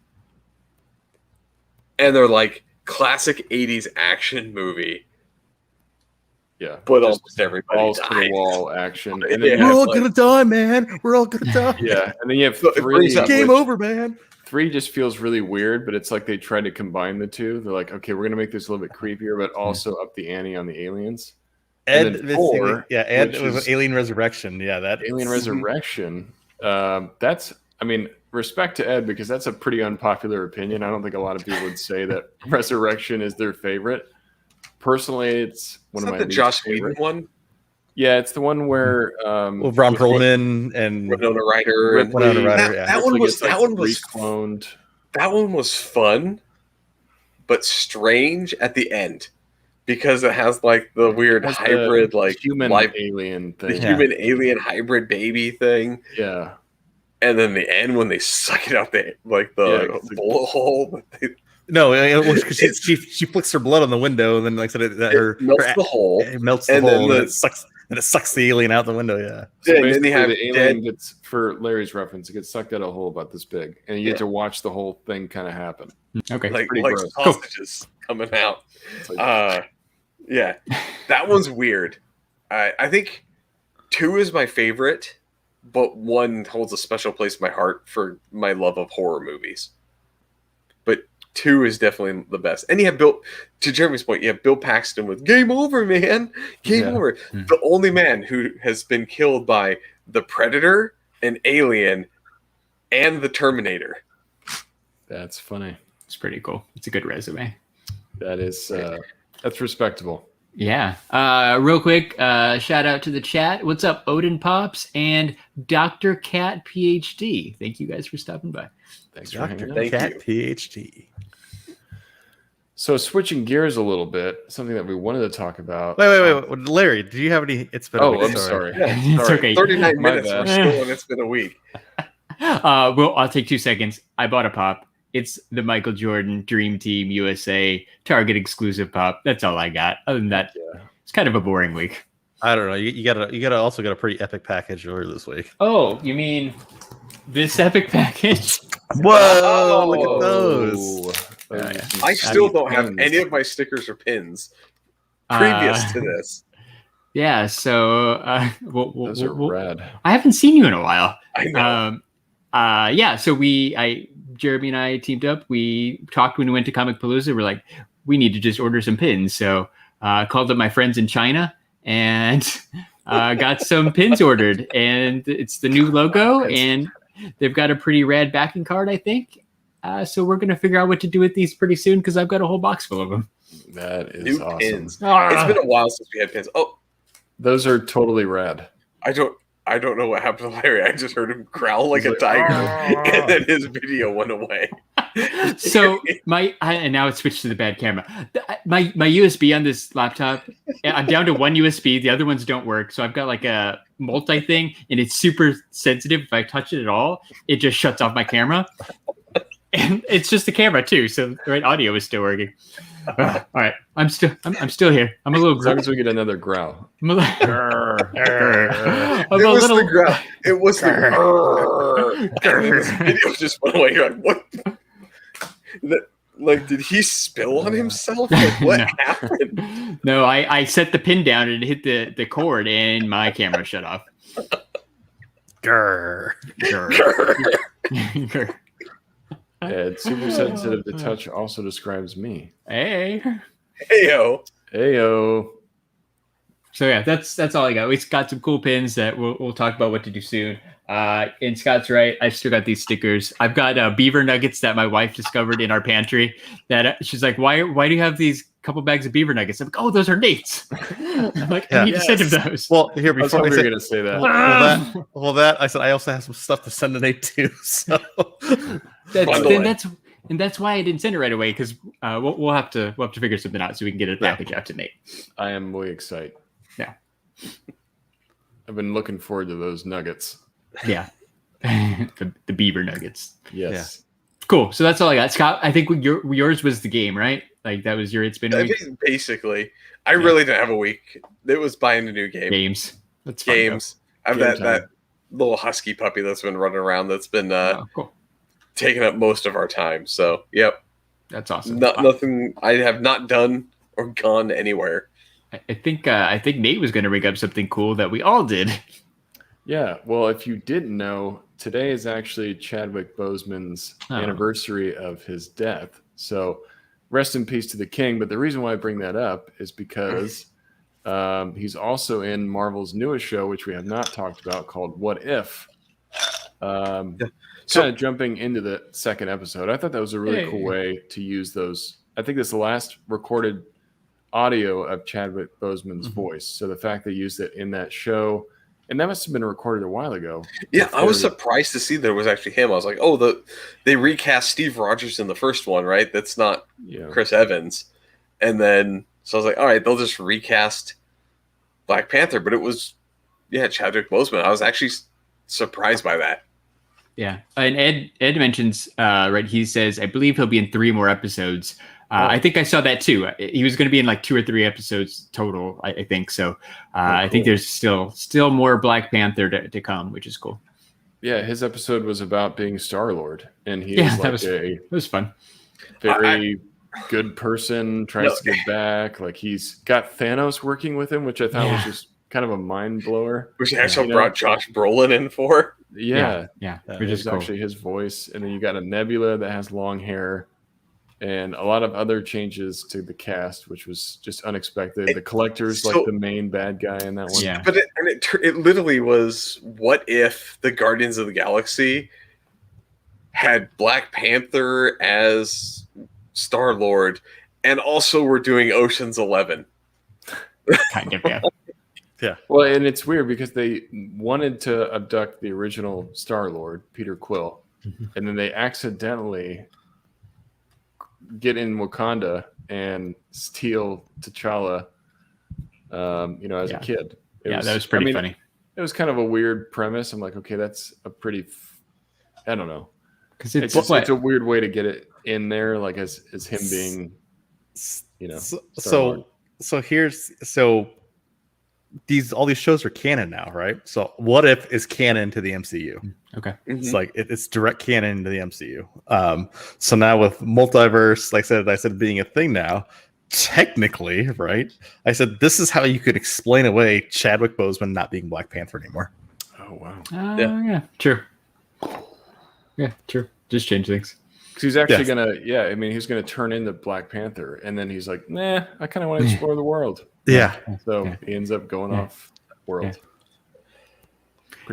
[SPEAKER 2] And they're like classic 80s action movie.
[SPEAKER 4] Yeah.
[SPEAKER 2] But almost everybody
[SPEAKER 4] balls
[SPEAKER 2] dies.
[SPEAKER 4] To the wall action.
[SPEAKER 1] And then we're all going to die, man. We're all going to die.
[SPEAKER 4] Yeah. And then you have 3.
[SPEAKER 1] Game over, man.
[SPEAKER 4] 3 just feels really weird, but it's like they tried to combine the two. They're like, okay, we're going to make this a little bit creepier, but also up the ante on the aliens.
[SPEAKER 1] And 4, and it was Alien Resurrection. Yeah, that
[SPEAKER 4] Alien Resurrection. Respect to Ed, because that's a pretty unpopular opinion. I don't think a lot of people would say that Resurrection is their favorite. Personally, it's one of my least
[SPEAKER 2] Joss
[SPEAKER 4] favorite.
[SPEAKER 2] Whedon one.
[SPEAKER 4] Yeah, it's the one where
[SPEAKER 1] Ron Perlman and
[SPEAKER 2] Winona Ryder. That one was
[SPEAKER 4] recloned.
[SPEAKER 2] That one was fun, but strange at the end because it has like the weird hybrid, like
[SPEAKER 4] human alien thing,
[SPEAKER 2] the human alien hybrid baby thing.
[SPEAKER 4] Yeah.
[SPEAKER 2] And then the end when they suck it out the bullet hole.
[SPEAKER 1] She flicks her blood on the window, and then like I said,
[SPEAKER 2] it melts the hole.
[SPEAKER 1] It melts the hole, and it sucks the alien out the window. Yeah.
[SPEAKER 4] So and then you have the alien gets, for Larry's reference, it gets sucked out of a hole about this big, and you get to watch the whole thing kind of happen.
[SPEAKER 3] Okay,
[SPEAKER 2] like sausages coming out. Yeah, that one's weird. I think 2 is my favorite. But 1 holds a special place in my heart for my love of horror movies. But 2 is definitely the best. And you have to Jeremy's point, you have Bill Paxton with Game Over, man. Game over. Mm-hmm. The only man who has been killed by the Predator, an Alien, and the Terminator.
[SPEAKER 4] That's funny.
[SPEAKER 3] It's pretty cool. It's a good resume.
[SPEAKER 4] That is, that's respectable.
[SPEAKER 3] Yeah. Real quick, shout out to the chat. What's up, Odin Pops and Dr. Cat PhD? Thank you guys for stopping by.
[SPEAKER 4] Thanks for hanging out.
[SPEAKER 1] Dr. Cat PhD.
[SPEAKER 4] So switching gears a little bit, something that we wanted to talk about.
[SPEAKER 1] Wait. Larry, do you have any? It's been a week.
[SPEAKER 4] I'm sorry.
[SPEAKER 2] Yeah,
[SPEAKER 3] it's okay.
[SPEAKER 2] 39 minutes. We're still, and it's been a week.
[SPEAKER 3] Well, I'll take 2 seconds. I bought a pop. It's the Michael Jordan Dream Team USA Target exclusive pop. That's all I got. Other than that, it's kind of a boring week.
[SPEAKER 1] I don't know. You gotta also got a pretty epic package earlier this week.
[SPEAKER 3] Oh, you mean this epic package?
[SPEAKER 1] Whoa! Look at those.
[SPEAKER 2] I still don't have any of my stickers or pins previous to this.
[SPEAKER 3] Yeah. So
[SPEAKER 4] those are rad.
[SPEAKER 3] I haven't seen you in a while.
[SPEAKER 2] I know.
[SPEAKER 3] So Jeremy and I teamed up. We talked when we went to Comic Palooza. We're like, we need to just order some pins. So I called up my friends in China and got some pins ordered. And it's the new logo, and they've got a pretty rad backing card, I think. So we're going to figure out what to do with these pretty soon because I've got a whole box full of them.
[SPEAKER 4] That is
[SPEAKER 2] new
[SPEAKER 4] awesome.
[SPEAKER 2] Pins. It's been a while since we had pins. Oh,
[SPEAKER 4] those are totally rad.
[SPEAKER 2] I don't know what happened to Larry. I just heard him growl like a tiger, and then his video went away.
[SPEAKER 3] So and now it's switched to the bad camera. My USB on this laptop, I'm down to one USB. The other ones don't work. So I've got like a multi thing, and it's super sensitive. If I touch it at all, it just shuts off my camera. And it's just the camera too. So the right audio is still working. All right, I'm still here. I'm a little.
[SPEAKER 4] As long as we get another growl.
[SPEAKER 2] It was the growl. It was the this video just went away. You're like, what? Like, did he spill on himself? Like, what happened?
[SPEAKER 3] No, I set the pin down and it hit the cord, and my camera shut off.
[SPEAKER 1] Grr.
[SPEAKER 3] Grr.
[SPEAKER 4] Yeah, it's super sensitive to touch also describes me.
[SPEAKER 3] Heyo. So yeah, that's all I got. We got some cool pins that we'll talk about what to do soon. And Scott's right. I've still got these stickers. I've got beaver nuggets that my wife discovered in our pantry. That she's like, why do you have these couple bags of beaver nuggets? I'm like, oh, those are Nate's. I'm like, I need to send him those.
[SPEAKER 1] Well, here before
[SPEAKER 4] we were going to say that.
[SPEAKER 1] I said I also have some stuff to send to Nate too. So
[SPEAKER 3] that's why I didn't send it right away, because we'll have to figure something out so we can get a package out to Nate.
[SPEAKER 4] I am way excited.
[SPEAKER 3] Yeah,
[SPEAKER 4] I've been looking forward to those nuggets.
[SPEAKER 3] Yeah, the beaver nuggets.
[SPEAKER 4] Yes.
[SPEAKER 3] Yeah. Cool. So that's all I got. Scott, I think yours was the game, right? Like that was your It's Been a Week?
[SPEAKER 2] Basically. I really didn't have a week. It was buying a new game.
[SPEAKER 3] Games. That's
[SPEAKER 2] fun, games. I have that little husky puppy that's been running around that's been
[SPEAKER 3] cool.
[SPEAKER 2] taking up most of our time. So, yep.
[SPEAKER 3] That's awesome.
[SPEAKER 2] Nothing I have not done or gone anywhere.
[SPEAKER 3] I think Nate was going to rig up something cool that we all did.
[SPEAKER 4] Yeah. Well, if you didn't know, today is actually Chadwick Boseman's anniversary of his death. So rest in peace to the king. But the reason why I bring that up is because he's also in Marvel's newest show, which we have not talked about, called What If? Kind of jumping into the second episode. I thought that was a really cool way to use those. I think this is the last recorded audio of Chadwick Boseman's voice. So the fact they used it in that show, and that must have been recorded a while ago.
[SPEAKER 2] Yeah, I was surprised to see there was actually him. I was like, oh, they recast Steve Rogers in the first one, right? That's not Chris Evans. And then, so I was like, all right, they'll just recast Black Panther. But it was, Chadwick Boseman. I was actually surprised by that.
[SPEAKER 3] Yeah. And Ed mentions, right, he says, I believe he'll be in 3 more episodes. I think I saw that too. He was going to be in like 2 or 3 episodes total, I think. So I think there's still more Black Panther to come, which is cool.
[SPEAKER 4] Yeah, his episode was about being Star-Lord, and he it
[SPEAKER 3] was fun.
[SPEAKER 4] Very good person, tries to get back. Like he's got Thanos working with him, which I thought was just kind of a mind blower.
[SPEAKER 2] Which actually brought Josh Brolin in for.
[SPEAKER 4] Yeah.
[SPEAKER 3] Which is cool.
[SPEAKER 4] Actually his voice, and then you got a Nebula that has long hair. And a lot of other changes to the cast, which was just unexpected. The Collector's like the main bad guy in that one.
[SPEAKER 3] Yeah.
[SPEAKER 2] But it literally was, what if the Guardians of the Galaxy had Black Panther as Star-Lord and also were doing Ocean's 11?
[SPEAKER 3] Kind of, yeah.
[SPEAKER 1] Yeah.
[SPEAKER 4] Well, and it's weird because they wanted to abduct the original Star-Lord, Peter Quill, and then they accidentally get in Wakanda and steal T'Challa, as a kid.
[SPEAKER 3] That was pretty funny.
[SPEAKER 4] It was kind of a weird premise. I'm like, okay, that's a pretty, I don't know. Because it's a weird way to get it in there, like as him being,
[SPEAKER 1] So all these shows are canon now, right? So What If is canon to the MCU.
[SPEAKER 3] Okay.
[SPEAKER 1] It's like it's direct canon into the MCU. So now with multiverse, like I said being a thing now, technically, right? I said this is how you could explain away Chadwick Boseman not being Black Panther anymore.
[SPEAKER 4] Oh wow.
[SPEAKER 3] Yeah, true. Yeah, true. Just change things.
[SPEAKER 4] Because he's actually he's gonna turn into Black Panther, and then he's like, nah, I kind of want to explore the world.
[SPEAKER 1] Yeah.
[SPEAKER 4] So he ends up going off world.
[SPEAKER 3] Yeah.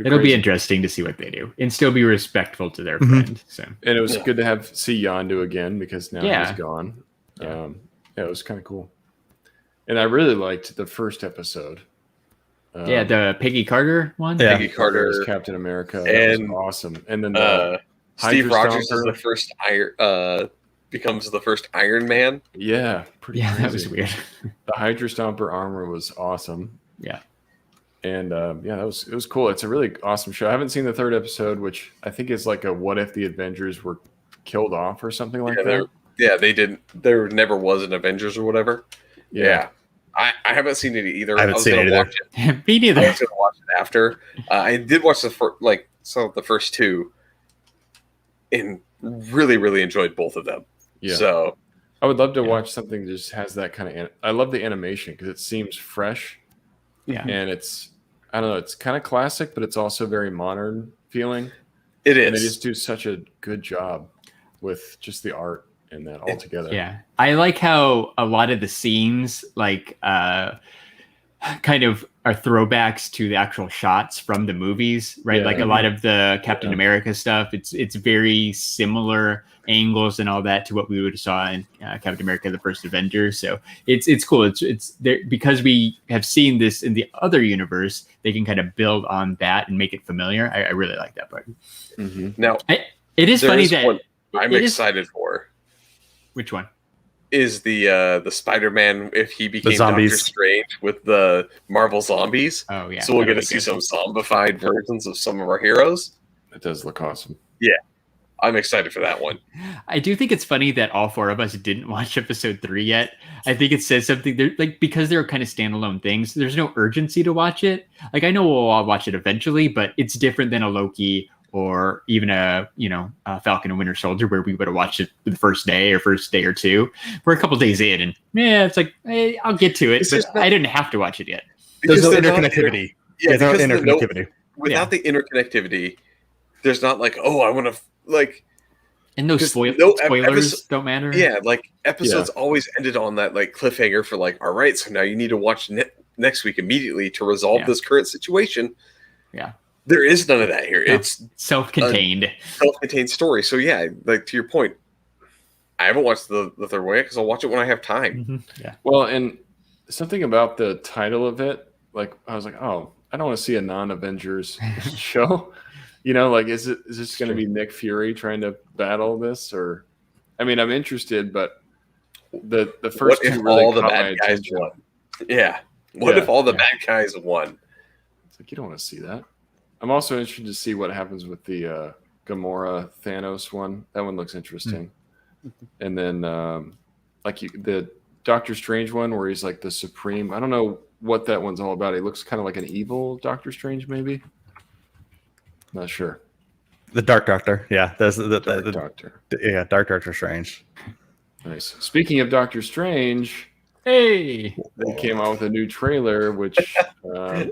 [SPEAKER 4] It'll
[SPEAKER 3] be interesting to see what they do and still be respectful to their friend. So,
[SPEAKER 4] and it was good to see Yondu again because now he's gone.
[SPEAKER 3] Yeah.
[SPEAKER 4] It was kind of cool. And I really liked the first episode.
[SPEAKER 3] The Peggy Carter one.
[SPEAKER 1] Yeah.
[SPEAKER 2] Peggy Carter
[SPEAKER 4] as Captain America.
[SPEAKER 2] And
[SPEAKER 4] that was awesome. And then
[SPEAKER 2] Steve Rogers is the first becomes the first Iron Man.
[SPEAKER 4] Yeah, pretty crazy.
[SPEAKER 3] That was weird.
[SPEAKER 4] The Hydra Stomper armor was awesome.
[SPEAKER 3] Yeah.
[SPEAKER 4] And it was cool. It's a really awesome show. I haven't seen the third episode, which I think is like a what if the Avengers were killed off or something like that.
[SPEAKER 2] They didn't. There never was an Avengers or whatever. Yeah. I haven't seen it either.
[SPEAKER 1] I haven't seen it either.
[SPEAKER 3] Me neither.
[SPEAKER 2] I was going to watch it after. I did watch the first two, and really, really enjoyed both of them.
[SPEAKER 4] Yeah.
[SPEAKER 2] So
[SPEAKER 4] I would love to watch something that just has that kind of. I love the animation because it seems fresh.
[SPEAKER 3] Yeah.
[SPEAKER 4] And it's kind of classic, but it's also very modern feeling.
[SPEAKER 2] It is.
[SPEAKER 4] And they just do such a good job with just the art and that all together.
[SPEAKER 3] Yeah. I like how a lot of the scenes kind of are throwbacks to the actual shots from the movies, right? Like a lot of the Captain America stuff, it's very similar angles and all that to what we would have saw in Captain America: The First Avenger. So it's cool. It's there because we have seen this in the other universe. They can kind of build on that and make it familiar. I really like that part.
[SPEAKER 4] Mm-hmm.
[SPEAKER 2] Now
[SPEAKER 3] it is funny that
[SPEAKER 2] I'm excited for.
[SPEAKER 3] Which one?
[SPEAKER 2] Is the Spider-Man if he became Doctor Strange with the Marvel zombies?
[SPEAKER 3] Oh yeah.
[SPEAKER 2] So we'll get to see some zombified versions of some of our heroes.
[SPEAKER 4] It does look awesome.
[SPEAKER 2] Yeah. I'm excited for that one.
[SPEAKER 3] I do think it's funny that all four of us didn't watch episode 3 yet. I think it says something there, like because they're kind of standalone things. There's no urgency to watch it. Like I know we'll all watch it eventually, but it's different than a Loki or even a Falcon and Winter Soldier where we would have watched it the first day or two. We're a couple days in, and it's like hey, I'll get to it, but I didn't have to watch it yet.
[SPEAKER 1] There's no interconnectivity. There's no interconnectivity.
[SPEAKER 2] Without the interconnectivity, there's not like I want to. Like,
[SPEAKER 3] and spoilers don't matter.
[SPEAKER 2] Yeah, like episodes always ended on that like cliffhanger for like, all right, so now you need to watch next week immediately to resolve this current situation.
[SPEAKER 3] Yeah,
[SPEAKER 2] there is none of that here. No. It's
[SPEAKER 3] self-contained
[SPEAKER 2] story. So yeah, like to your point, I haven't watched the third one because I'll watch it when I have time.
[SPEAKER 3] Mm-hmm. Yeah.
[SPEAKER 4] Well, and something about the title of it, like I was like, oh, I don't want to see a non-Avengers show. Like, is this going to be Nick Fury trying to battle this? Or, I mean, I'm interested, but the first two really
[SPEAKER 2] all the bad guys won? Yeah. What if all the bad guys won?
[SPEAKER 4] It's like, you don't want to see that. I'm also interested to see what happens with the Gamora Thanos one. That one looks interesting. Mm-hmm. And then, the Doctor Strange one where he's like the Supreme. I don't know what that one's all about. He looks kind of like an evil Doctor Strange, maybe. Not sure.
[SPEAKER 1] The Dark Doctor, yeah. There's the
[SPEAKER 4] Doctor.
[SPEAKER 1] Yeah, Dark Doctor Strange.
[SPEAKER 4] Nice. Speaking of Doctor Strange,
[SPEAKER 3] they
[SPEAKER 4] came out with a new trailer, which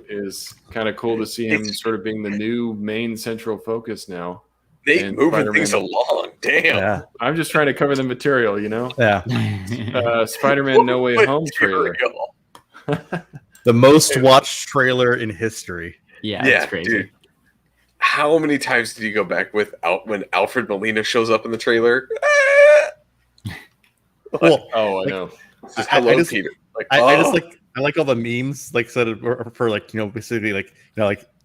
[SPEAKER 4] is kind of cool to see him sort of being the new main central focus now.
[SPEAKER 2] They moving things along. Damn.
[SPEAKER 1] Yeah.
[SPEAKER 4] I'm just trying to cover the material,
[SPEAKER 1] Yeah.
[SPEAKER 4] Spider-Man No Way Home trailer.
[SPEAKER 1] The most watched trailer in history.
[SPEAKER 3] Yeah, it's crazy.
[SPEAKER 2] Dude. How many times did you go back when Alfred Molina shows up in the trailer?
[SPEAKER 1] Well,
[SPEAKER 4] I know.
[SPEAKER 2] Hello, Peter.
[SPEAKER 1] I like all the memes, like said for like basically like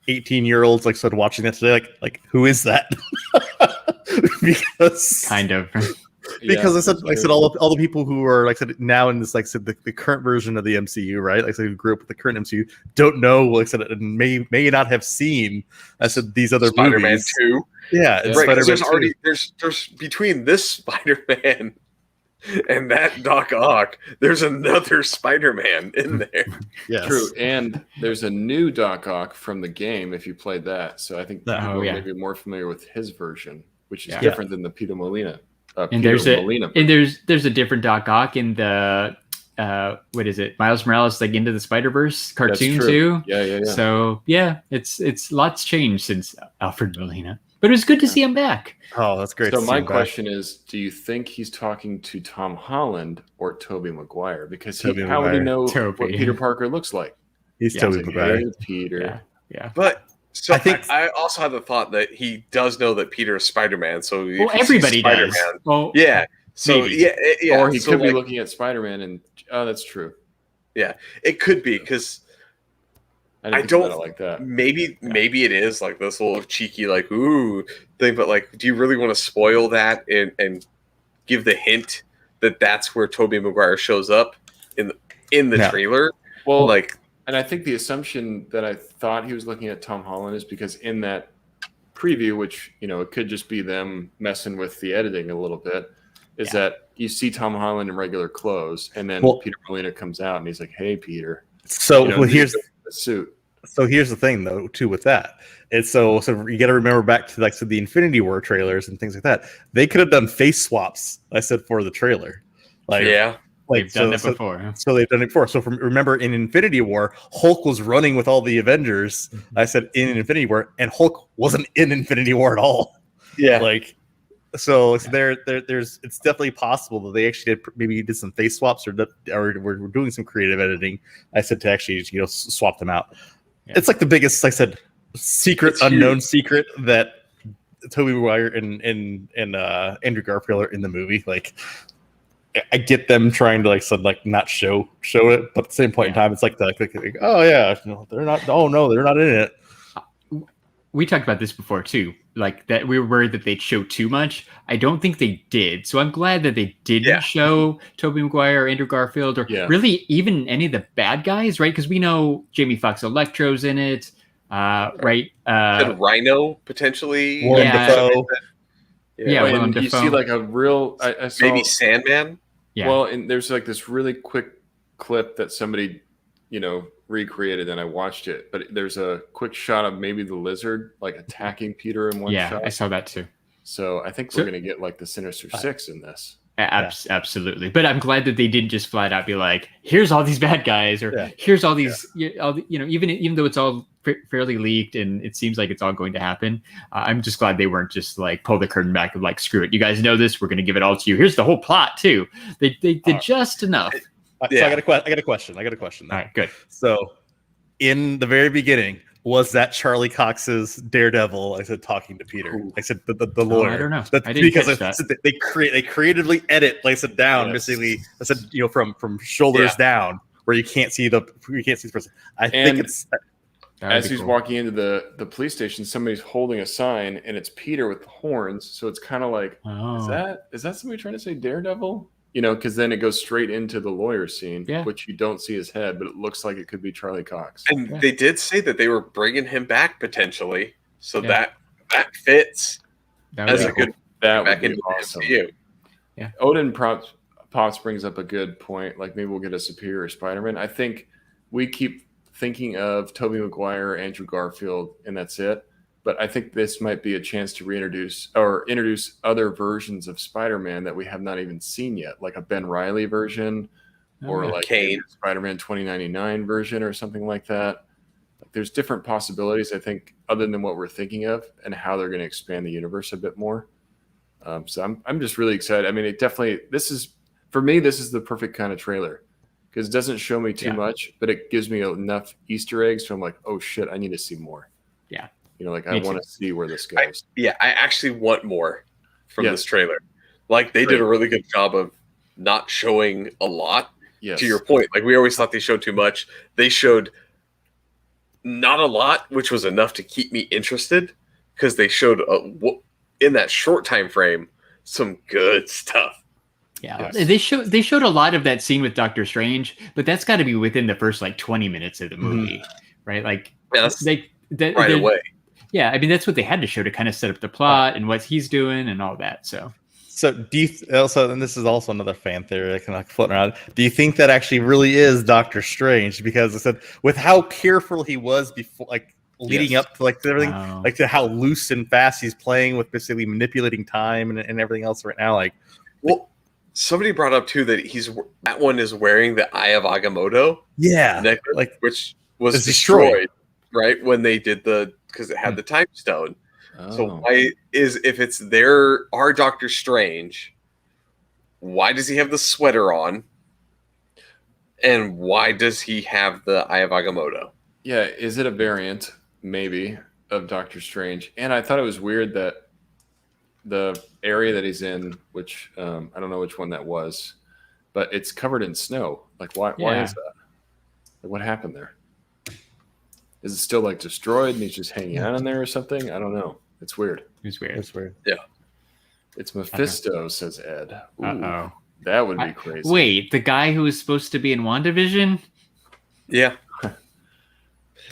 [SPEAKER 1] 18-year-olds like started watching that today. Like who is that? Because
[SPEAKER 3] kind of.
[SPEAKER 1] Because I said all the people who are like I said now in this the current version of the MCU, right? Like I said, who grew up with the current MCU don't know, like I said, and may not have seen. I said these other
[SPEAKER 2] Spider-Man
[SPEAKER 1] movies. 2.
[SPEAKER 2] Yeah,
[SPEAKER 1] right.
[SPEAKER 2] Spider-Man there's between this Spider-Man and that Doc Ock, there's another Spider-Man in there.
[SPEAKER 1] Yes.
[SPEAKER 4] True, and there's a new Doc Ock from the game if you played that. So I think people may be more familiar with his version, which is different than the Peter Molina.
[SPEAKER 3] And there's a different Doc Ock in the what is it? Miles Morales like Into the Spider-Verse cartoon too.
[SPEAKER 4] Yeah.
[SPEAKER 3] So yeah, it's lots changed since Alfred Molina. But it was good to see him back.
[SPEAKER 1] Oh, that's great.
[SPEAKER 4] So my question is, do you think he's talking to Tom Holland or Tobey Maguire? Because how would he know what Peter Parker looks like?
[SPEAKER 1] He's Tobey Maguire.
[SPEAKER 4] Hey, Peter.
[SPEAKER 3] Yeah.
[SPEAKER 2] But so I also have the thought that he does know that Peter is Spider-Man. So
[SPEAKER 3] everybody does. Well,
[SPEAKER 2] yeah. So yeah.
[SPEAKER 4] Or he could be looking at Spider-Man and that's true.
[SPEAKER 2] Yeah, it could be because I don't like that. Maybe it is like this little cheeky like ooh thing, but like, do you really want to spoil that and give the hint that that's where Tobey Maguire shows up in the trailer?
[SPEAKER 4] Well, and I think the assumption that I thought he was looking at Tom Holland is because in that preview, which it could just be them messing with the editing a little bit, is that you see Tom Holland in regular clothes, and then Peter Molina comes out and he's like, "Hey, Peter."
[SPEAKER 1] So here's
[SPEAKER 4] the suit.
[SPEAKER 1] So here's the thing, though, too, with that. It's so you got to remember back to the Infinity War trailers and things like that. They could have done face swaps. I said for the trailer,
[SPEAKER 3] they've done it before.
[SPEAKER 1] So they've done it before. So remember in Infinity War, Hulk was running with all the Avengers. I said in Infinity War, and Hulk wasn't in Infinity War at all.
[SPEAKER 2] Yeah,
[SPEAKER 1] there's it's definitely possible that they actually did some face swaps or we're doing some creative editing. I said to actually swap them out. Yeah. It's like the biggest, like I said, unknown secret that Tobey Maguire and Andrew Garfield are in the movie. Like, I get them trying to not show it, but at the same point in time, it's like oh yeah, they're not. Oh no, they're not in it.
[SPEAKER 3] We talked about this before too, like that we were worried that they'd show too much. I don't think they did, so I'm glad that they didn't show Tobey Maguire or Andrew Garfield or really even any of the bad guys, right? Because we know Jamie Foxx Electro's in it, right?
[SPEAKER 2] Rhino potentially.
[SPEAKER 1] Willem Dafoe.
[SPEAKER 3] Willem Dafoe.
[SPEAKER 4] You see like a real, I saw,
[SPEAKER 2] maybe Sandman.
[SPEAKER 4] Yeah. Well, and there's like this really quick clip that somebody, recreated, and I watched it. But there's a quick shot of maybe the Lizard like attacking Peter in one shot.
[SPEAKER 3] Yeah, I saw that too.
[SPEAKER 4] So I think we're going to get like the Sinister Six in this.
[SPEAKER 3] Absolutely. But I'm glad that they didn't just flat out be like, here's all these bad guys, or here's all these, even though it's all fairly leaked and it seems like it's all going to happen. I'm just glad they weren't just like pull the curtain back and like, screw it. You guys know this. We're going to give it all to you. Here's the whole plot too. They did just enough.
[SPEAKER 1] So I got a question. All
[SPEAKER 3] right, good.
[SPEAKER 1] So in the very beginning, was that Charlie Cox's Daredevil? I said talking to Peter. I said the lawyer.
[SPEAKER 3] I don't know.
[SPEAKER 1] That's because they creatively edit. Like I said down, basically. I said from shoulders down, where you can't see the person. I think it's
[SPEAKER 4] as he's walking into the police station, somebody's holding a sign, and it's Peter with the horns. So it's kind of like, is that somebody trying to say Daredevil? Because then it goes straight into the lawyer scene, which you don't see his head, but it looks like it could be Charlie Cox.
[SPEAKER 2] And they did say that they were bringing him back potentially, so that fits.
[SPEAKER 3] That was
[SPEAKER 2] good.
[SPEAKER 4] That would be awesome. Yeah, Odin Pops brings up a good point. Like maybe we'll get a superior Spider-Man. I think we keep thinking of Tobey Maguire, Andrew Garfield, and that's it. But I think this might be a chance to introduce other versions of Spider-Man that we have not even seen yet, like a Ben Reilly version or like Kane Spider-Man 2099 version or something like that. Like there's different possibilities, I think, other than what we're thinking of and how they're going to expand the universe a bit more. So I'm just really excited. I mean, this is the perfect kind of trailer because it doesn't show me too much, but it gives me enough Easter eggs. So I'm like, oh shit, I need to see more.
[SPEAKER 3] Yeah.
[SPEAKER 4] I want to see where this goes.
[SPEAKER 2] I actually want more from this trailer. Like they did a really good job of not showing a lot. To your point, like we always thought they showed too much. They showed not a lot, which was enough to keep me interested because they showed in that short time frame some good stuff.
[SPEAKER 3] Yeah, they showed a lot of that scene with Doctor Strange, but that's got to be within the first like 20 minutes of the movie, right? Like
[SPEAKER 2] right away.
[SPEAKER 3] Yeah, I mean that's what they had to show to kind of set up the plot and what he's doing and all that. So
[SPEAKER 1] do you also, and this is also another fan theory that can floating around. Do you think that actually really is Doctor Strange? Because I said with how careful he was before, like leading up to like everything, like to how loose and fast he's playing with basically manipulating time and everything else right now.
[SPEAKER 2] Somebody brought up too that that one is wearing the Eye of Agamotto.
[SPEAKER 1] Yeah,
[SPEAKER 2] which was destroyed right when they did because it had the time stone. So why if it's our Doctor Strange, why does he have the sweater on? And why does he have the Eye of Agamotto?
[SPEAKER 4] Yeah, is it a variant, maybe, of Doctor Strange? And I thought it was weird that the area that he's in, which I don't know which one that was, but it's covered in snow. Like, why is that? Like, what happened there? Is it still like destroyed and he's just hanging out in there or something? I don't know. It's weird.
[SPEAKER 3] It's weird.
[SPEAKER 2] Yeah.
[SPEAKER 4] It's Mephisto, says Ed.
[SPEAKER 3] Uh-oh.
[SPEAKER 4] That would be crazy.
[SPEAKER 3] Wait, the guy who was supposed to be in WandaVision?
[SPEAKER 2] Yeah.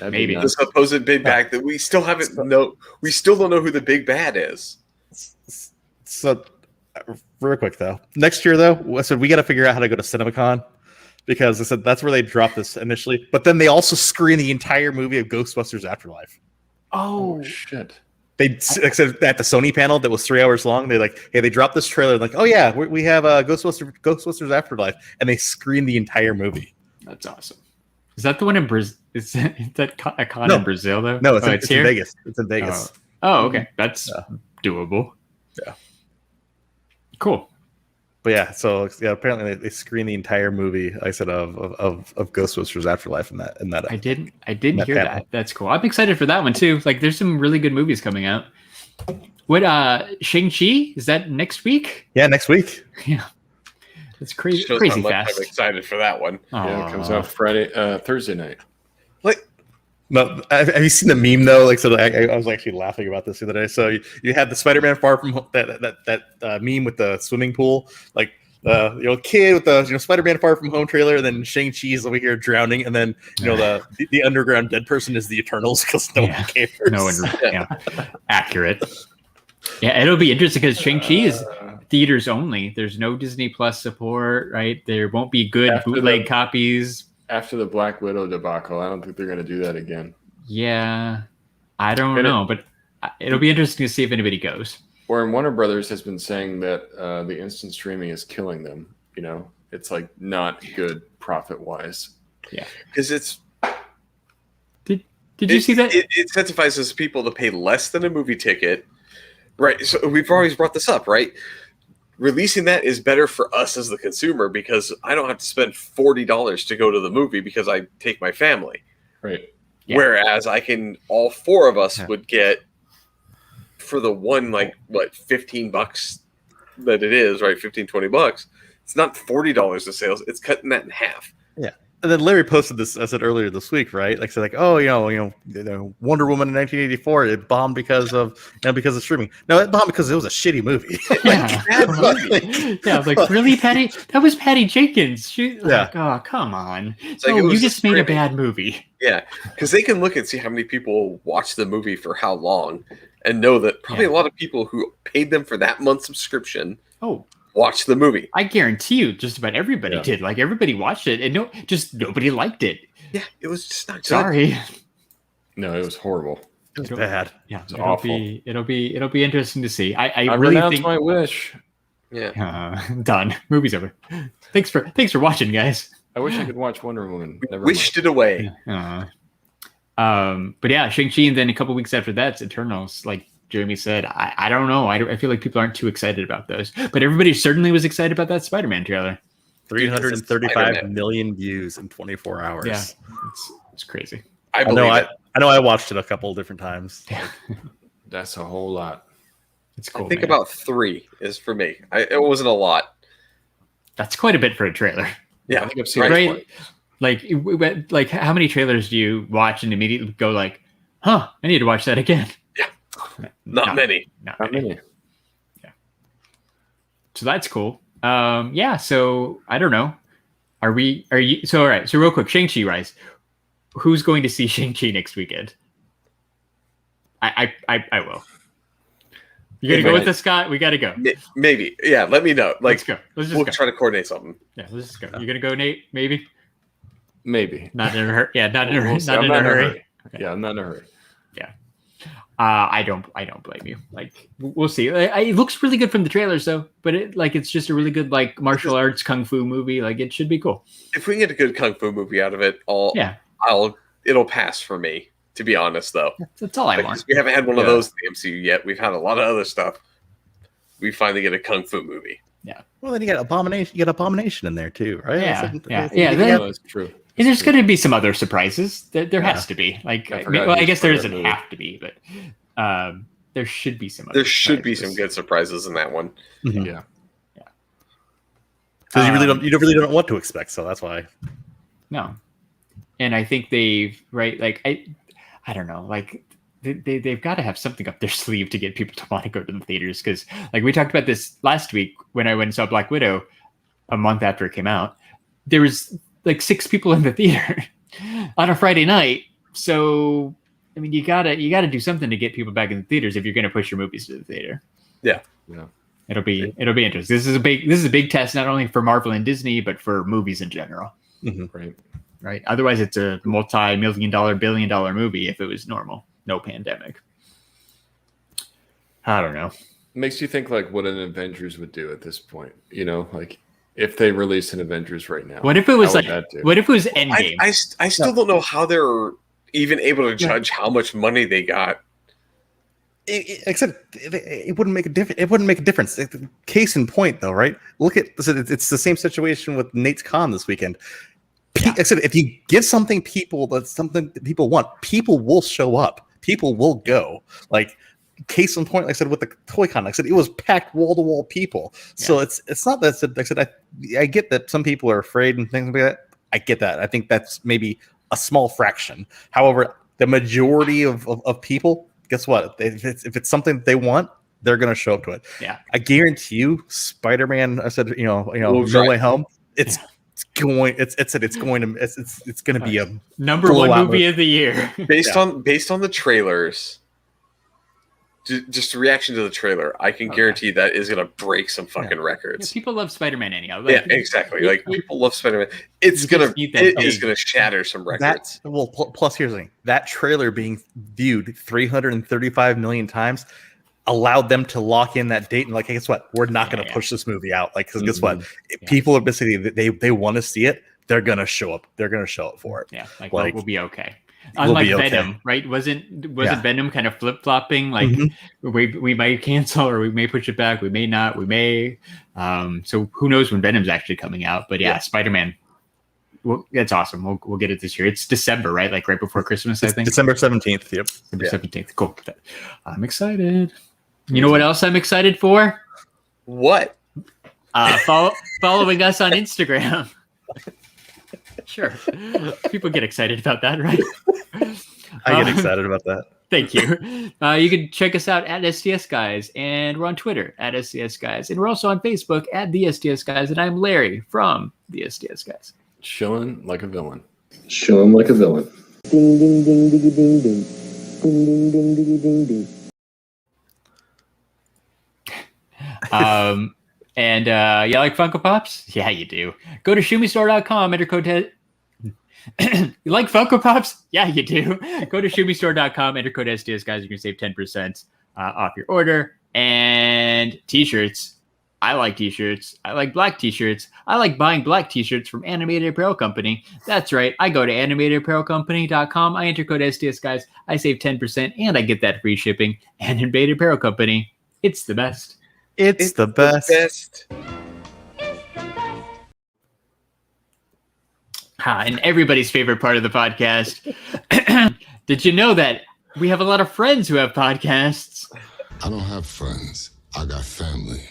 [SPEAKER 3] Maybe.
[SPEAKER 2] The supposed big bad that we still don't know who the big bad is.
[SPEAKER 1] So, real quick though, next year though, I said we got to figure out how to go to CinemaCon because I said that's where they dropped this initially. But then they also screen the entire movie of Ghostbusters Afterlife.
[SPEAKER 4] Oh shit!
[SPEAKER 1] They said at the Sony panel that was 3 hours long. They they dropped this trailer like, oh yeah, we have Ghostbusters Afterlife, and they screened the entire movie.
[SPEAKER 3] That's awesome. Is that the one in Brazil? Is that a con in Brazil though?
[SPEAKER 1] No, it's in Vegas. It's in Vegas.
[SPEAKER 3] Oh, okay, that's doable.
[SPEAKER 1] Yeah,
[SPEAKER 3] cool.
[SPEAKER 1] But yeah, so apparently they screened the entire movie. Like I said of Ghostbusters Afterlife in that.
[SPEAKER 3] I didn't hear that. That's cool. I'm excited for that one too. Like, there's some really good movies coming out. What Shang-Chi, is that next week?
[SPEAKER 1] Yeah, next week.
[SPEAKER 3] Yeah, it's crazy fast.
[SPEAKER 2] I'm excited for that one.
[SPEAKER 4] Yeah, it comes out Thursday night.
[SPEAKER 1] No, have you seen the meme though? I was actually laughing about this the other day. So you had the Spider-Man Far From Home, that meme with the swimming pool, like kid with the Spider-Man Far From Home trailer, and then Shang-Chi's over here drowning, and then the underground dead person is the Eternals because no one cares.
[SPEAKER 3] No one, accurate. Yeah, it'll be interesting because Shang-Chi is theaters only. There's no Disney Plus support, right? There won't be good bootleg copies.
[SPEAKER 4] After the Black Widow debacle, I don't think they're going to do that again.
[SPEAKER 3] Yeah, I don't know, but it'll be interesting to see if anybody goes.
[SPEAKER 4] Or Warner Brothers has been saying that the instant streaming is killing them. It's like not good profit-wise.
[SPEAKER 3] Yeah,
[SPEAKER 2] because it's.
[SPEAKER 3] Did you see that?
[SPEAKER 2] It incentivizes people to pay less than a movie ticket, right? So we've always brought this up, right? Releasing that is better for us as the consumer because I don't have to spend $40 to go to the movie because I take my family.
[SPEAKER 4] Right.
[SPEAKER 2] Yeah. Whereas all four of us would get for the one, $15 that it is, right? $15-$20. It's not $40 of sales. It's cutting that in half.
[SPEAKER 1] Yeah. And then Larry posted this, I said earlier this week, right? Wonder Woman in 1984, it bombed because of streaming. No, it bombed because it was a shitty movie.
[SPEAKER 3] I was like, really, Patty? That was Patty Jenkins. Oh, come on. You just made a bad movie.
[SPEAKER 2] Yeah, because they can look and see how many people watch the movie for how long and know that probably a lot of people who paid them for that month's subscription watch the movie.
[SPEAKER 3] I guarantee you just about everybody did. Like, everybody watched it and nobody liked it.
[SPEAKER 2] Yeah, it was just not good.
[SPEAKER 3] Sorry.
[SPEAKER 4] No, it was horrible.
[SPEAKER 1] It was bad.
[SPEAKER 3] Yeah,
[SPEAKER 4] it's awful.
[SPEAKER 3] It'll be interesting to see. I
[SPEAKER 4] really
[SPEAKER 3] renounced
[SPEAKER 4] think my wish.
[SPEAKER 2] Yeah.
[SPEAKER 3] Done. Movie's over. Thanks for watching, guys.
[SPEAKER 4] I wish I could watch Wonder Woman.
[SPEAKER 2] Never wished it away.
[SPEAKER 3] But yeah, Shang-Chi, and then a couple weeks after that, it's Eternals. Like Jeremy said, I don't know. I feel like people aren't too excited about those, but everybody certainly was excited about that Spider-Man trailer.
[SPEAKER 1] 335 million views in 24 hours.
[SPEAKER 3] Yeah, it's crazy.
[SPEAKER 1] I know. I watched it a couple of different times.
[SPEAKER 4] That's a whole lot.
[SPEAKER 3] It's cool.
[SPEAKER 2] I think about 3 is for me. It wasn't a lot.
[SPEAKER 3] That's quite a bit for a trailer.
[SPEAKER 2] Yeah,
[SPEAKER 4] I think I've seen it.
[SPEAKER 3] Like how many trailers do you watch and immediately go like, "Huh, I need to watch that again"?
[SPEAKER 2] Yeah, not many.
[SPEAKER 3] Not many. Yeah. So that's cool. Yeah. So I don't know. Are you? So all right. So real quick, Shang-Chi, Rise. Who's going to see Shang-Chi next weekend? I will. You gotta go with us, Scott? We gotta go.
[SPEAKER 2] Maybe. Yeah, let me know.
[SPEAKER 3] Let's go. We'll
[SPEAKER 2] try to coordinate something.
[SPEAKER 3] Yeah, let's just go. You gonna go, Nate? Maybe?
[SPEAKER 4] Maybe.
[SPEAKER 3] Not in a hurry. Yeah, not in a hurry.
[SPEAKER 4] Not in a hurry.
[SPEAKER 3] Okay.
[SPEAKER 4] Yeah, I'm not in a hurry.
[SPEAKER 3] Yeah. I don't blame you. Like, we'll see. It looks really good from the trailers, though. But it's just a really good martial arts kung fu movie. Like, it should be cool.
[SPEAKER 2] If we can get a good kung fu movie out of it, it'll pass for me To be honest, though,
[SPEAKER 3] that's all I want.
[SPEAKER 2] We haven't had one of those in the MCU yet. We've had a lot of other stuff. We finally get a kung fu movie.
[SPEAKER 3] Yeah.
[SPEAKER 1] Well, then you got Abomination. You got Abomination in there too, right?
[SPEAKER 3] Yeah.
[SPEAKER 4] That's true.
[SPEAKER 3] And there's going to be some other surprises. There has to be. Like, I guess there doesn't have to be, but there should be some.
[SPEAKER 2] There should be some good surprises in that one.
[SPEAKER 1] Mm-hmm.
[SPEAKER 4] Yeah.
[SPEAKER 1] Because you really don't know what to expect, so that's why.
[SPEAKER 3] No, and I think they've like I don't know, like they've got to have something up their sleeve to get people to want to go to the theaters, because like we talked about this last week when I went and saw Black Widow a month after it came out. There was like 6 people in the theater on a Friday night, so I mean you gotta do something to get people back in the theaters if you're going to push your movies to the theater.
[SPEAKER 2] Yeah.
[SPEAKER 3] It'll be interesting. This is a big test, not only for Marvel and Disney, but for movies in general.
[SPEAKER 1] Mm-hmm.
[SPEAKER 3] Right. Otherwise, it's a multi-million-dollar, billion-dollar movie if it was normal, no pandemic. I don't know.
[SPEAKER 4] Makes you think like what an Avengers would do at this point. You know, like if they release an Avengers right now.
[SPEAKER 3] What if it was Endgame?
[SPEAKER 2] I still don't know how they're even able to judge how much money they got.
[SPEAKER 1] Except it wouldn't make a difference. It wouldn't make a difference. Case in point, though, right? Look at it's the same situation with Nate's Con this weekend. Except if you give something something that people want, people will show up. People will go. Like case in point, like I said with the Toy Con, like I said it was packed wall to wall people. So it's not that. Like I said I get that some people are afraid and things like that. I get that. I think that's maybe a small fraction. However, the majority of people. Guess what? If it's something that they want, they're gonna show up to it.
[SPEAKER 3] Yeah,
[SPEAKER 1] I guarantee you, Spider-Man. I said, No Way Home. It's going to be a
[SPEAKER 3] number one movie of the year
[SPEAKER 2] based on the trailers. Just a reaction to the trailer, I can guarantee that is going to break some fucking records.
[SPEAKER 3] Yeah, people love Spider-Man anyhow.
[SPEAKER 2] Like, exactly. Like people love Spider-Man. It is going to shatter some records.
[SPEAKER 1] Plus, here's the thing: that trailer being viewed 335 million times allowed them to lock in that date and like, hey, guess what? We're not going to push this movie out. Like, because guess what? People are basically they want to see it. They're going to show up. They're going to show up for it.
[SPEAKER 3] Yeah, like we'll be okay. Unlike Venom, right? Wasn't Venom kind of flip flopping? Like we might cancel or we may push it back. We may not. We may. So who knows when Venom's actually coming out? But Spider-Man. Well, that's awesome. We'll get it this year. It's December, right? Like right before Christmas, I think.
[SPEAKER 1] December 17th. Yep.
[SPEAKER 3] December 17th. Cool. I'm excited. You know what else I'm excited for?
[SPEAKER 2] What?
[SPEAKER 3] Following us on Instagram. Sure. People get excited about that, right?
[SPEAKER 1] I get excited about that.
[SPEAKER 3] Thank you. You can check us out at STS Guys, and we're on Twitter at STS Guys, and we're also on Facebook at the STS Guys, and I'm Larry from the STS Guys.
[SPEAKER 4] Chilling like a villain.
[SPEAKER 5] Chilling like a villain.
[SPEAKER 6] Ding ding ding diggy ding ding. Ding ding ding diggy ding ding.
[SPEAKER 3] And you like Funko Pops? Yeah, you do. Go to shumistore.com, enter code you like Funko Pops? Yeah, you do. Go to shumistore.com, enter code STS Guys. You can save 10% off your order. And t-shirts. I like t-shirts. I like black t-shirts. I like buying black t-shirts from Animated Apparel Company. That's right. I go to animatedapparelcompany.com. I enter code STS Guys. I save 10% and I get that free shipping. Animated Apparel Company. It's the best.
[SPEAKER 1] It's the best.
[SPEAKER 3] And everybody's favorite part of the podcast. Did you know that we have a lot of friends who have podcasts?
[SPEAKER 7] I don't have friends. I got family.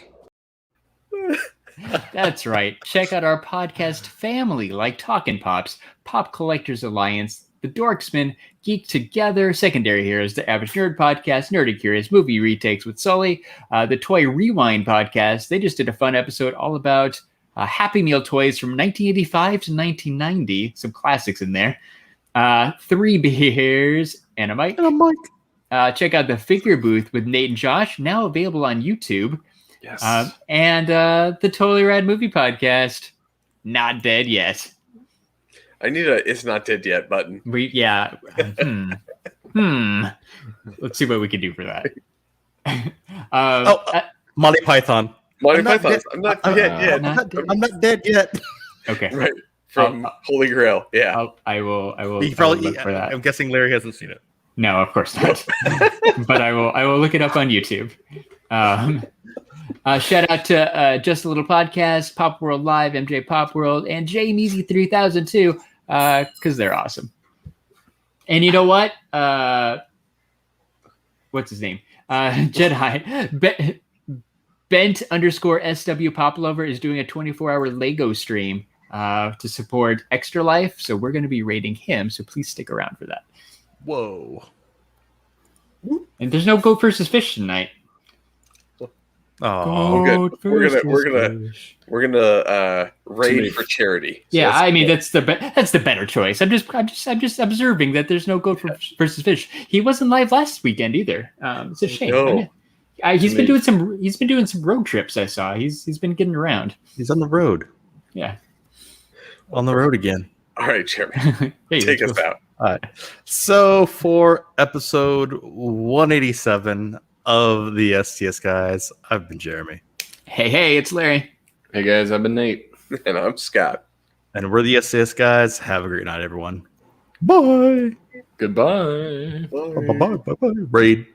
[SPEAKER 3] That's right. Check out our podcast family like Talkin' Pops, Pop Collectors Alliance, The Dorksman, Geek Together, Secondary Heroes, The Average Nerd Podcast, Nerdy Curious, Movie Retakes with Sully, the Toy Rewind Podcast. They just did a fun episode all about Happy Meal toys from 1985 to 1990. Some classics in there. 3 Beers and a mic. Check out the Figure Booth with Nate and Josh, now available on YouTube.
[SPEAKER 4] Yes.
[SPEAKER 3] And the Totally Rad Movie Podcast, Not Dead Yet.
[SPEAKER 2] I need a "It's Not Dead Yet" button.
[SPEAKER 3] Let's see what we can do for that.
[SPEAKER 1] Monty Python.
[SPEAKER 2] Monty Python. I'm not dead yet.
[SPEAKER 1] I'm not dead yet.
[SPEAKER 3] Okay.
[SPEAKER 2] Right. From Holy Grail. Yeah.
[SPEAKER 3] I will
[SPEAKER 1] He probably
[SPEAKER 3] look for that.
[SPEAKER 1] I'm guessing Larry hasn't seen it.
[SPEAKER 3] No, of course not. But I will look it up on YouTube. Shout out to Just a Little Podcast, Pop World Live, MJ Pop World, and Meezy 3000 too, because they're awesome. And you know what? What's his name? Jedi Bent _SW Pop Lover is doing a 24-hour Lego stream to support Extra Life. So we're going to be rating him. So please stick around for that.
[SPEAKER 1] Whoa.
[SPEAKER 3] And there's no Goat versus Fish tonight.
[SPEAKER 1] Oh,
[SPEAKER 2] we're gonna raid for charity.
[SPEAKER 3] So yeah, I mean that's the better choice. I'm just observing that there's no Goat versus Fish. He wasn't live last weekend either. It's a shame.
[SPEAKER 2] No.
[SPEAKER 3] He's been doing some road trips. I saw he's been getting around.
[SPEAKER 1] He's on the road.
[SPEAKER 3] Yeah,
[SPEAKER 1] on the road again.
[SPEAKER 2] All right, Jeremy, take us out.
[SPEAKER 1] All right. So for episode 187 of the STS Guys, I've been Jeremy.
[SPEAKER 3] Hey, it's Larry.
[SPEAKER 4] Hey guys, I've been Nate.
[SPEAKER 2] And I'm Scott.
[SPEAKER 1] And we're the STS Guys. Have a great night, everyone. Bye.
[SPEAKER 4] Goodbye.
[SPEAKER 1] Bye. Bye. Raid.